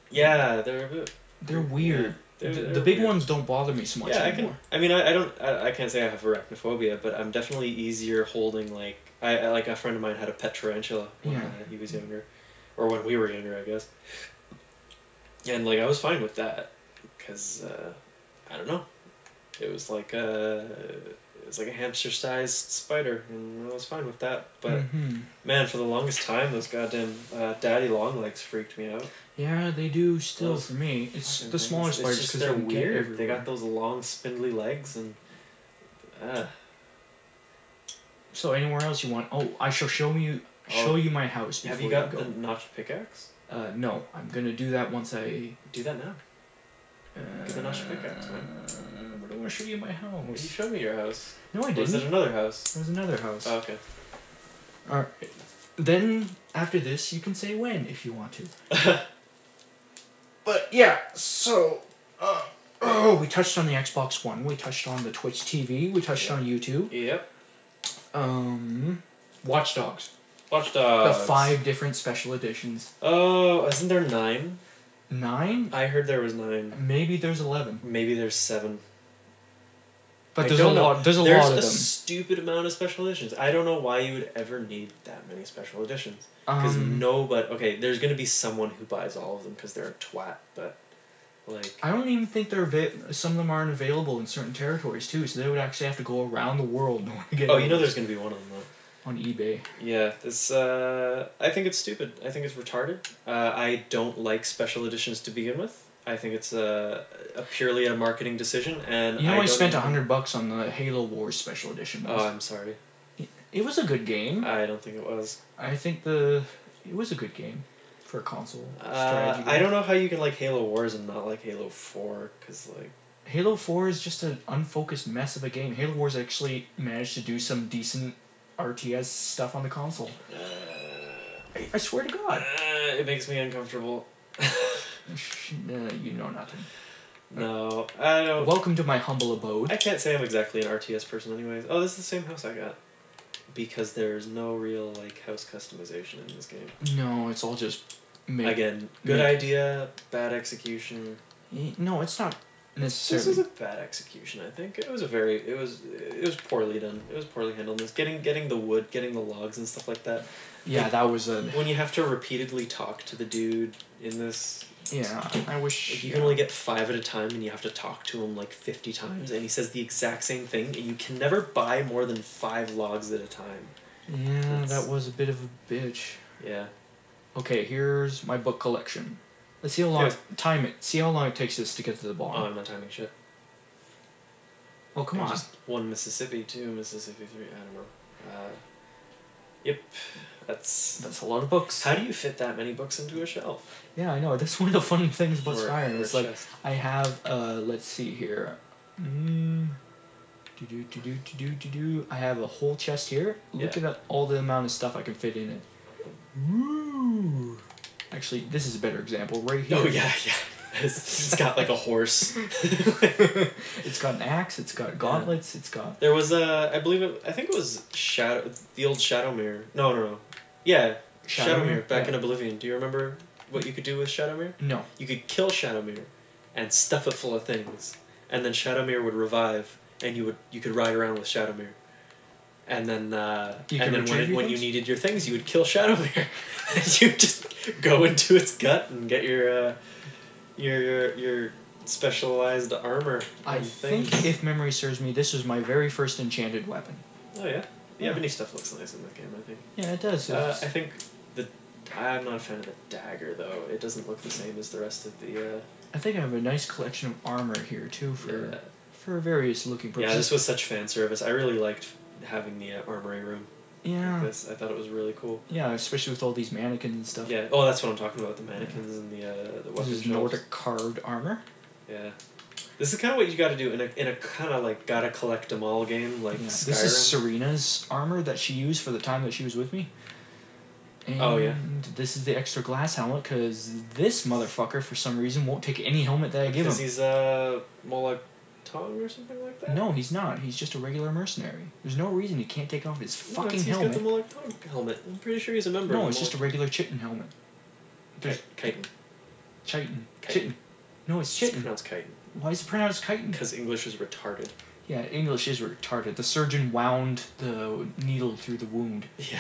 Yeah, they're a bit. They're weird. They're The big weird. ones don't bother me so much Yeah, anymore. I can't say I have arachnophobia, but I'm definitely easier holding like I like a friend of mine had a pet tarantula when he was younger, or when we were younger, I guess. And like I was fine with that, because I don't know, it was like it's like a hamster-sized spider, and I was fine with that. But Mm-hmm. man, for the longest time, those goddamn daddy longlegs freaked me out. Yeah, they do still Those for me. It's Fucking the things. smaller It's spiders just because they're they get weird. everywhere. They got those long, spindly legs, and So anywhere else you want? Oh, I shall show you my house. have Before you got go. the notched pickaxe? No, I'm gonna do that once I. Do that now. Get the notched pickaxe, man. But I want to show you my You house. showed me your house. No, I Or is it didn't. another house? There's another house. Oh, okay. Alright. Then after this, you can say when if you want to. But yeah, so we touched on the Xbox One. We touched on the Twitch TV. We touched on YouTube. Yep. Watch Dogs. Watch The Dogs. 5 different special editions. Oh, isn't there 9? 9? I heard there was 9. Maybe there's 11. Maybe there's 7. But I there's a don't know. lot. There's a There's lot of a them. stupid amount of special editions. I don't know why you would ever need that many special editions. Because nobody. Okay, there's gonna be someone who buys all of them because they're a twat. But like, I don't even think some of them aren't available in certain territories too. So they would actually have to go around the world in order to get. oh, you know, there's gonna be one of them though. on eBay. Yeah, this. I think it's stupid. I think it's retarded. I don't like special editions to begin with. I think it's a purely a marketing decision, and You know, I spent even- $100 on the Halo Wars special edition. Oh, I'm sorry. It was a good game. I don't think it was. I think it was a good game for a console strategy game. I don't know how you can like Halo Wars and not like Halo 4, because like. Halo 4 is just an unfocused mess of a game. Halo Wars actually managed to do some decent RTS stuff on the console. I swear to God. It makes me uncomfortable. You know nothing. No, I don't. Welcome to my humble abode. I can't say I'm exactly an RTS person, anyways. Oh, this is the same house I got. Because there's no real like house customization in this game. No, it's all just Again, good make- idea, bad execution. No, it's not This necessarily. was a bad execution. I think it was poorly done. It was poorly handled. This getting the wood, getting the logs and stuff like that. Yeah, that was a. When you have to repeatedly talk to the dude in this. Yeah, I wish. Like, you can only get 5 at a time, and you have to talk to him like 50 times, and he says the exact same thing, and you can never buy more than 5 logs at a time. Yeah, That's- that was a bit of a bitch. Yeah. Okay, here's my book collection. Let's see how long. Yeah. Time it. See how long it takes us to get to the Oh, bottom. I'm not timing shit. Oh, come And on. Just 1 Mississippi, 2 Mississippi, 3. I don't know. Yep. That's a lot of books. How do you fit that many books into a shelf? Yeah, I know. That's one of the fun things about Or- Skyrim. or It's like chest? I have. Let's see here. I have a whole chest here. Look Yeah. at all the amount of stuff I can fit in it. Woo! Actually, this is a better example right here. Oh yeah, yeah. It's got like a horse. It's got an axe. It's got gauntlets. It's got. There was I think it was the old Shadowmere. No. Yeah, Shadowmere back in Yeah. Oblivion. Do you remember what you could do with Shadowmere? No. You could kill Shadowmere and stuff it full of things, and then Shadowmere would revive, and you could ride around with Shadowmere. And then when you needed your things, you would kill Shadowmere. And you just go into its gut and get your specialized armor. I and think, things. if memory serves me, this was my very first enchanted weapon. Oh yeah. The Yeah. ebony stuff looks nice in that game, I think. Yeah, it does. I think I'm not a fan of the dagger though. It doesn't look the same as the rest of the. I think I have a nice collection of armor here too Yeah. for various looking purposes. Yeah, this was such fan service. I really liked having the armory room. Yeah. Like this. I thought it was really cool. Yeah, especially with all these mannequins and stuff. Yeah. Oh, that's what I'm talking about. The mannequins and the This weapon is shelves. Nordic carved armor. Yeah. This is kind of what you got to do in a kind of like gotta collect them all game like Yeah. Skyrim. This is Serena's armor that she used for the time that she was with me. And Oh, yeah. this is the extra glass helmet because this motherfucker for some reason won't take any helmet that I give Because him. he's Moloch or something like that. No, he's not. He's just a regular mercenary. There's no reason he can't take off his fucking He's helmet. got the Moloch helmet. I'm pretty sure he's a member. No, of it's just a regular chitin helmet. There's Chitin. chitin. Chitin. Chitin. No, it's It's chitin. pronounced chitin. Why is it pronounced chitin? Because English is retarded. Yeah, English is retarded. The surgeon wound the needle through the wound. Yeah.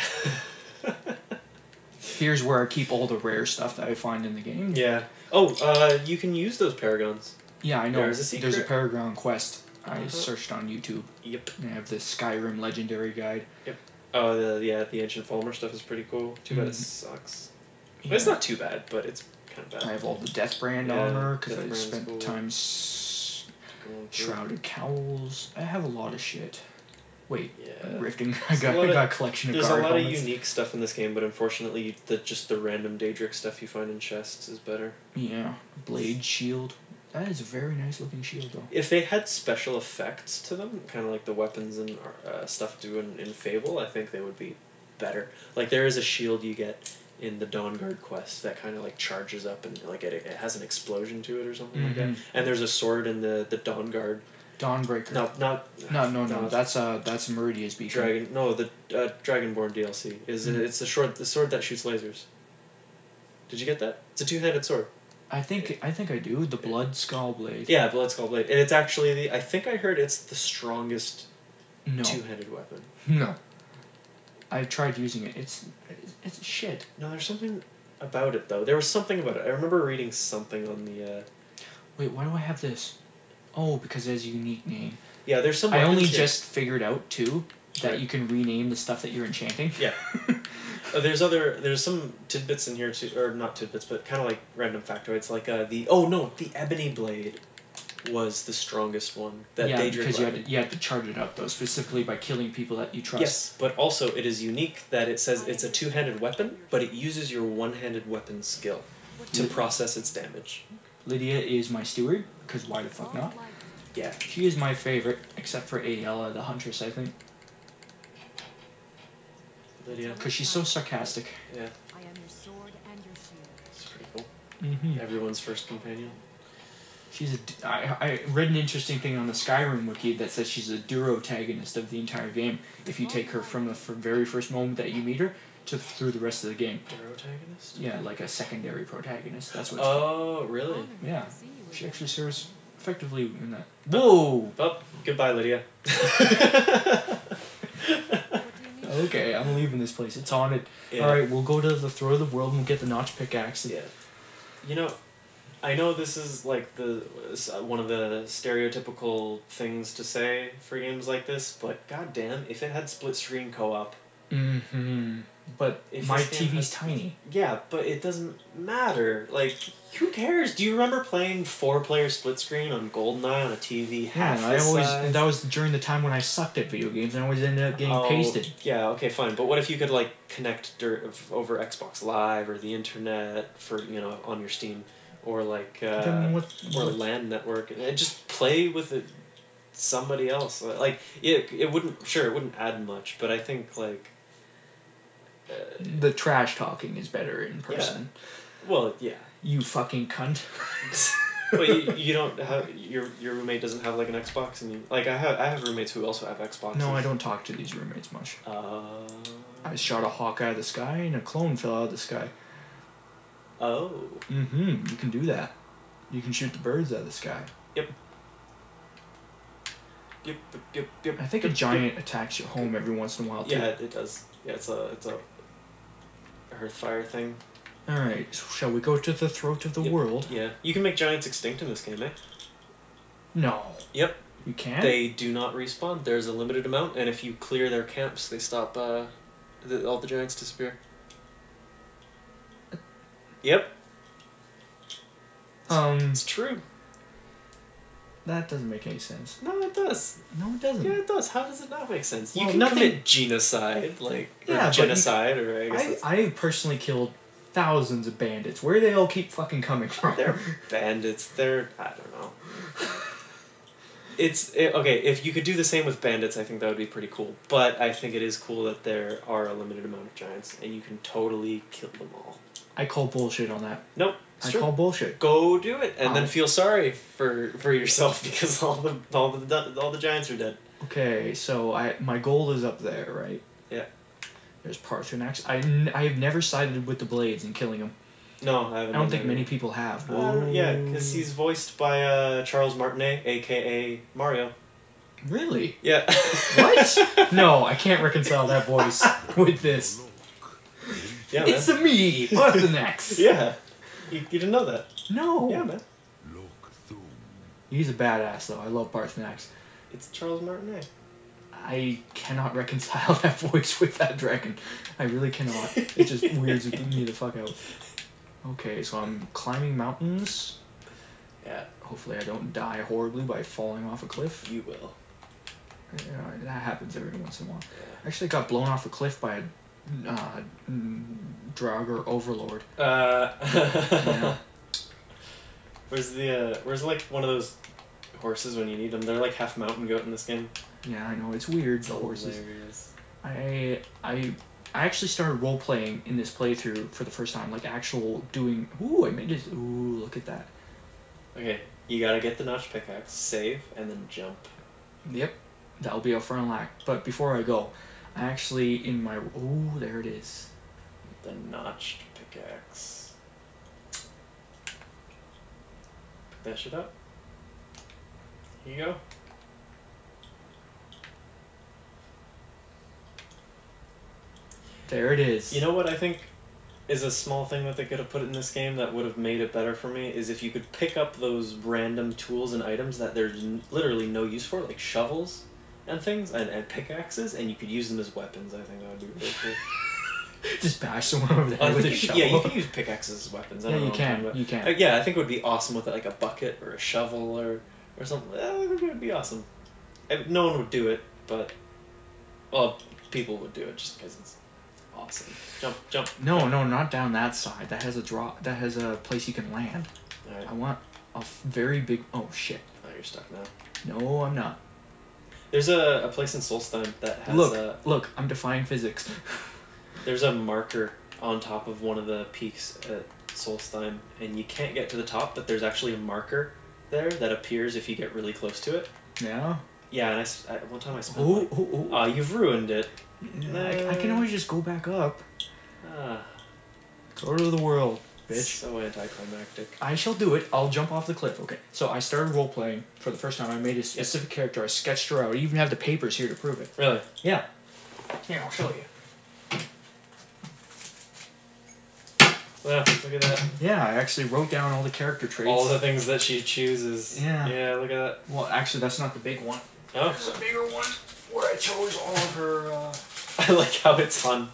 Here's where I keep all the rare stuff that I find in the game. Yeah. Oh, you can use those paragons. Yeah, I know. There's a secret. There's a Paragon quest. I searched on YouTube. Yep. And I have the Skyrim Legendary Guide. Oh, the Ancient Fulmer stuff is pretty cool. Too bad it sucks. But it's not too bad, but it's kind of bad. I have all the Death Brand armor because I spent time Shrouded Cowls. I have a lot of shit. Wait, I'm rifting. I got a collection of There's guard a lot helmets. of unique stuff in this game, but unfortunately, just the random Daedric stuff you find in chests is better. Yeah, Blade Shield. That is a very nice looking shield, though. If they had special effects to them, kind of like the weapons and stuff do in Fable, I think they would be better. Like, there is a shield you get in the Dawnguard quest that kind of like charges up and like it has an explosion to it or something like that. And there's a sword in the Dawnguard. Dawnbreaker. No. That's Meridia's beacon. The Dragonborn DLC it's the sword that shoots lasers. Did you get that? It's a two-handed sword. I think I do. The Blood Skull Blade. Yeah, Blood Skull Blade, and it's actually I think I heard it's the strongest No. two-handed weapon. No. I tried using it. It's shit. No, there's something about it though. There was something about it. I remember reading something on the. Wait, why do I have this? Oh, because it has a unique name. Yeah, there's some. I only weapons just figured out too that you can rename the stuff that you're enchanting. Yeah. There's some tidbits in here too, or not tidbits, but kind of like random factoids. Like the Ebony Blade was the strongest one. That Yeah, Daedric because weapon. you had to charge it up though, specifically by killing people that you trust. Yes, but also it is unique that it says it's a two-handed weapon, but it uses your one-handed weapon skill to process its damage. Lydia is my steward, because why the fuck not? Yeah. She is my favorite, except for Aela, the Huntress, I think. Lydia. Because she's so sarcastic. Yeah. I am your sword and your shield. It's pretty cool. Mm-hmm. Everyone's first companion. She's I read an interesting thing on the Skyrim wiki that says she's a durotagonist of the entire game. If you take her from the very first moment that you meet her through the rest of the game. Protagonist? Yeah, like a secondary protagonist. That's what it's called. Oh, really? Yeah. She actually serves effectively in that. Whoa! Oh, goodbye, Lydia. Okay, I'm leaving this place. It's haunted. Yeah. Alright, we'll go to the Throw of the World and we'll get the Notch pickaxe. Yeah. You know, I know this is like one of the stereotypical things to say for games like this, but goddamn, if it had split screen co-op. Mm-hmm. But If my this game TV's has- tiny. Yeah, but it doesn't matter. Like, who cares? Do you remember playing 4-player split screen on GoldenEye on a TV half Yeah, this size? that was during the time when I sucked at video games and I always ended up getting pasted. Yeah, okay, fine. But what if you could like connect over Xbox Live or the internet for on your Steam, or like Then what- or LAN network, and just play with somebody else? Like it wouldn't add much, but I think like. The trash talking is better in person. Well, yeah. You fucking cunt. But you don't have your roommate doesn't have like an Xbox, and I have roommates who also have Xboxes. No, I don't talk to these roommates much. I shot a hawk out of the sky and a clone fell out of the sky. Oh. Mm-hmm. You can do that. You can shoot the birds out of the sky. Yep. I think a giant attacks your home every once in a while too. Yeah, it does. Yeah, it's a Earthfire thing. Alright, so shall we go to the throat of the world? Yeah, you can make giants extinct in this game, eh? No. Yep. You can't? They do not respawn. There's a limited amount, and if you clear their camps, they stop. All the giants disappear. Yep. It's true. That doesn't make any sense. No, it does. No, it doesn't. Yeah, it does. How does it not make sense? You Well, can nothing- commit genocide, or but genocide, or I guess it's- I personally killed thousands of bandits. Where do they all keep fucking coming from? They're bandits. They're I don't know. Okay. If you could do the same with bandits, I think that would be pretty cool. But I think it is cool that there are a limited amount of giants, and you can totally kill them all. I call bullshit on that. Nope. It's I true. call bullshit. Go do it, and then Oh. feel sorry for yourself because all the giants are dead. Okay, so my goal is up there, right? Yeah. There's Parthenax. I have never sided with the Blades in killing him. No, I haven't. I don't think many people have. Yeah, because he's voiced by Charles Martinet, aka Mario. Really? Yeah. What? No, I can't reconcile that voice with this. Yeah, It's man. me, Parthenax. Yeah. You didn't know that? No. Yeah, man. He's a badass though. I love Parthenax. It's Charles Martinet. I cannot reconcile that voice with that dragon. I really cannot. It just weirds me the fuck out. Okay, so I'm climbing mountains. Yeah. Hopefully I don't die horribly by falling off a cliff. You will. That happens every once in a while. Yeah. I actually got blown off a cliff by a Draugr overlord. Yeah. Where's like one of those horses when you need them? They're like half mountain goat in this game. Yeah, I know, it's weird, the horses. Hilarious. I actually started role playing in this playthrough for the first time, like actual doing. Ooh, I made it. Ooh, look at that. Okay, you gotta get the notch pickaxe, save, and then jump. Yep, that'll be our final act. But before I go, I actually in my ooh, there it is. The notched pickaxe. Pick that shit up. Here you go. There it is. You know what I think is a small thing that they could have put in this game that would have made it better for me is if you could pick up those random tools and items that there's literally no use for, like shovels and things, and pickaxes, and you could use them as weapons. I think that would be really cool. Just bash someone over the head with a shovel. Yeah, you can use pickaxes as weapons. I Yeah, don't you know can. but, You can. yeah, I think it would be awesome with like a bucket or a shovel or something. I think it would be awesome. No one would do it, but well, people would do it just because it's awesome. Jump, jump. No, jump. no, not down that side. That has a drop. That has a place you can land. Alright. I want a very big. Oh shit. Oh, you're stuck now. No, I'm not. There's a place in Solstheim that has Look, I'm defying physics. there's a marker on top of one of the peaks at Solstheim, and you can't get to the top, but there's actually a marker there that appears if you get really close to it. Yeah. Yeah, and one time I spent. Oh, oh, oh. Oh, you've ruined it. I can always just go back up. Ah, Go to the world, bitch. so anticlimactic. I shall do it. I'll jump off the cliff. Okay. So I started role playing for the first time. I made a specific character. I sketched her out. I even have the papers here to prove it. Really? Yeah. Here, I'll show you. Wow, look at that. Yeah, I actually wrote down all the character traits. All the things that she chooses. Yeah. Yeah, look at that. Well, actually, that's not the big one. Oh. There's a bigger one where I chose all of her. I like how it's on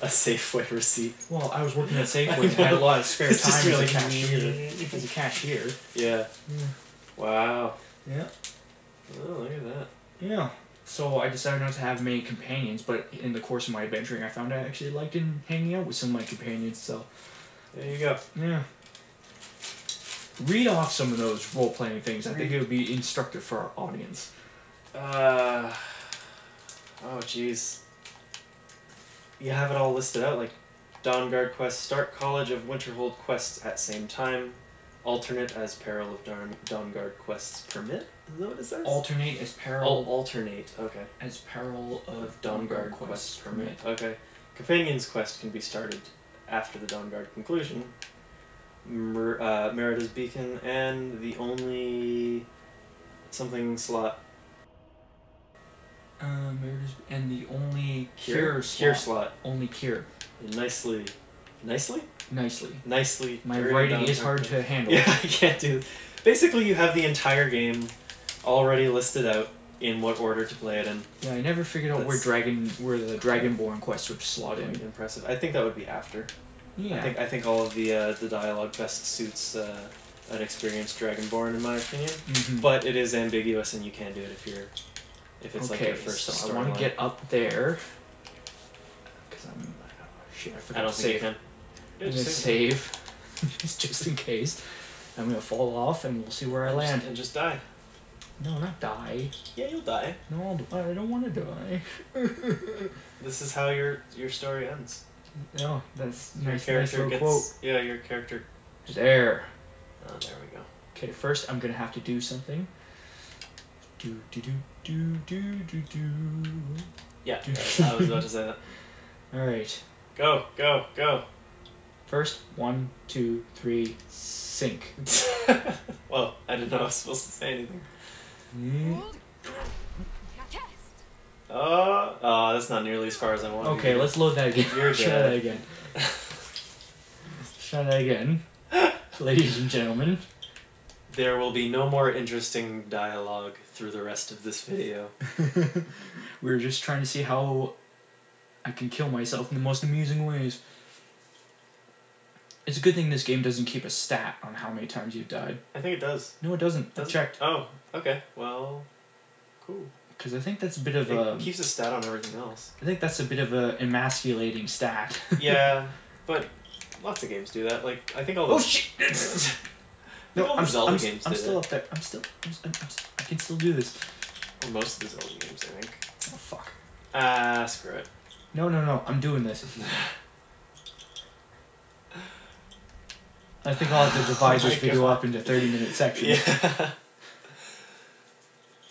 a Safeway receipt. Well, I was working at Safeway and had a lot of spare It's time just as really a cashier. As a cashier. Yeah. Wow. Yeah. Oh, look at that. Yeah. So I decided not to have many companions, but in the course of my adventuring, I found I actually liked hanging out with some of my companions. So. There you go. Yeah. Read off some of those role-playing things. I think it would be instructive for our audience. Oh, jeez. You have it all listed out, like Dawnguard quest, start College of Winterhold quests at same time, alternate as peril of Dawnguard quests permit? Is that what it says? Alternate as peril. Alternate, okay. As peril of Dawnguard quests permit. Okay. Companion's quest can be started after the Dawnguard conclusion. Merida's Beacon, and the only something slot. And the only Cure slot. Only cure. Nicely. Nicely. My very writing down is to hard earth. to handle. Yeah, I can't do. Basically, you have the entire game already listed out in what order to play it in. Yeah, I never figured out where That's- the Dragonborn quest would slot in. Impressive. I think that would be after. Yeah. I think all of the dialogue best suits an experienced Dragonborn, in my opinion. Mhm. But it is ambiguous, and you can do it if it's like Okay, your first so I storyline. want to get up there. Because I'm. Shit, I forgot I don't to think you save. can. I'm gonna save. just in case. I'm gonna fall off and we'll see where I land. And just die. No, not die. Yeah, you'll die. No, I don't want to die. This is how your story ends. No, that's Your nice character little gets. quote. Yeah, your character. There. Oh, there we go. Okay, first I'm gonna have to do something. Do do do do do do do. Yeah, I was about to say that. All right. Go, go, go. First, 1, 2, 3, sink. Well, I didn't know I was supposed to say anything. Oh, that's not nearly as far as I wanted. Okay, let's load that again. You're Try dead. that again. Try that again. Ladies and gentlemen. There will be no more interesting dialogue through the rest of this video. We're just trying to see how I can kill myself in the most amusing ways. It's a good thing this game doesn't keep a stat on how many times you've died. I think it does. No, it doesn't. I checked. Oh, okay. Well, cool. Because I think that's a bit of It keeps a stat on everything else. I think that's a bit of a emasculating stat. Yeah, but lots of games do that. Like, I think all Oh those... shit! No, No, I'm still up there. I can still do this. Or most of the Zelda games, I think. Oh fuck. Screw it. No, I'm doing this. I think I'll have to divide this video up into 30-minute sections. Yeah.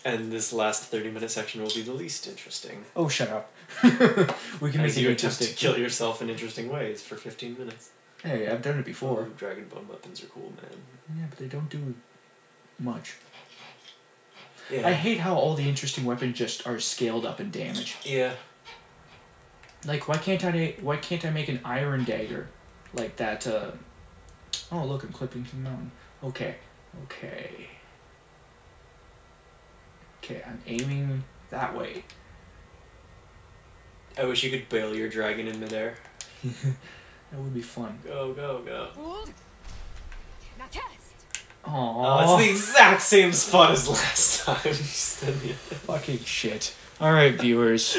And this last 30-minute section will be the least interesting. Oh, shut up. We can make As it you attempt interesting. to kill yourself in interesting ways for 15 minutes. Hey, I've done it before. Ooh, Dragon Bone weapons are cool, man. Yeah, but they don't do much. Yeah. I hate how all the interesting weapons just are scaled up in damage. Yeah. Like, why can't I make an iron dagger like that? Oh, look, I'm clipping to the mountain. Okay, I'm aiming that way. I wish you could bail your dragon in midair. That would be fun. Go, go, go. Now test. Aww. It's the exact same spot as last time. Fucking shit. Alright, viewers.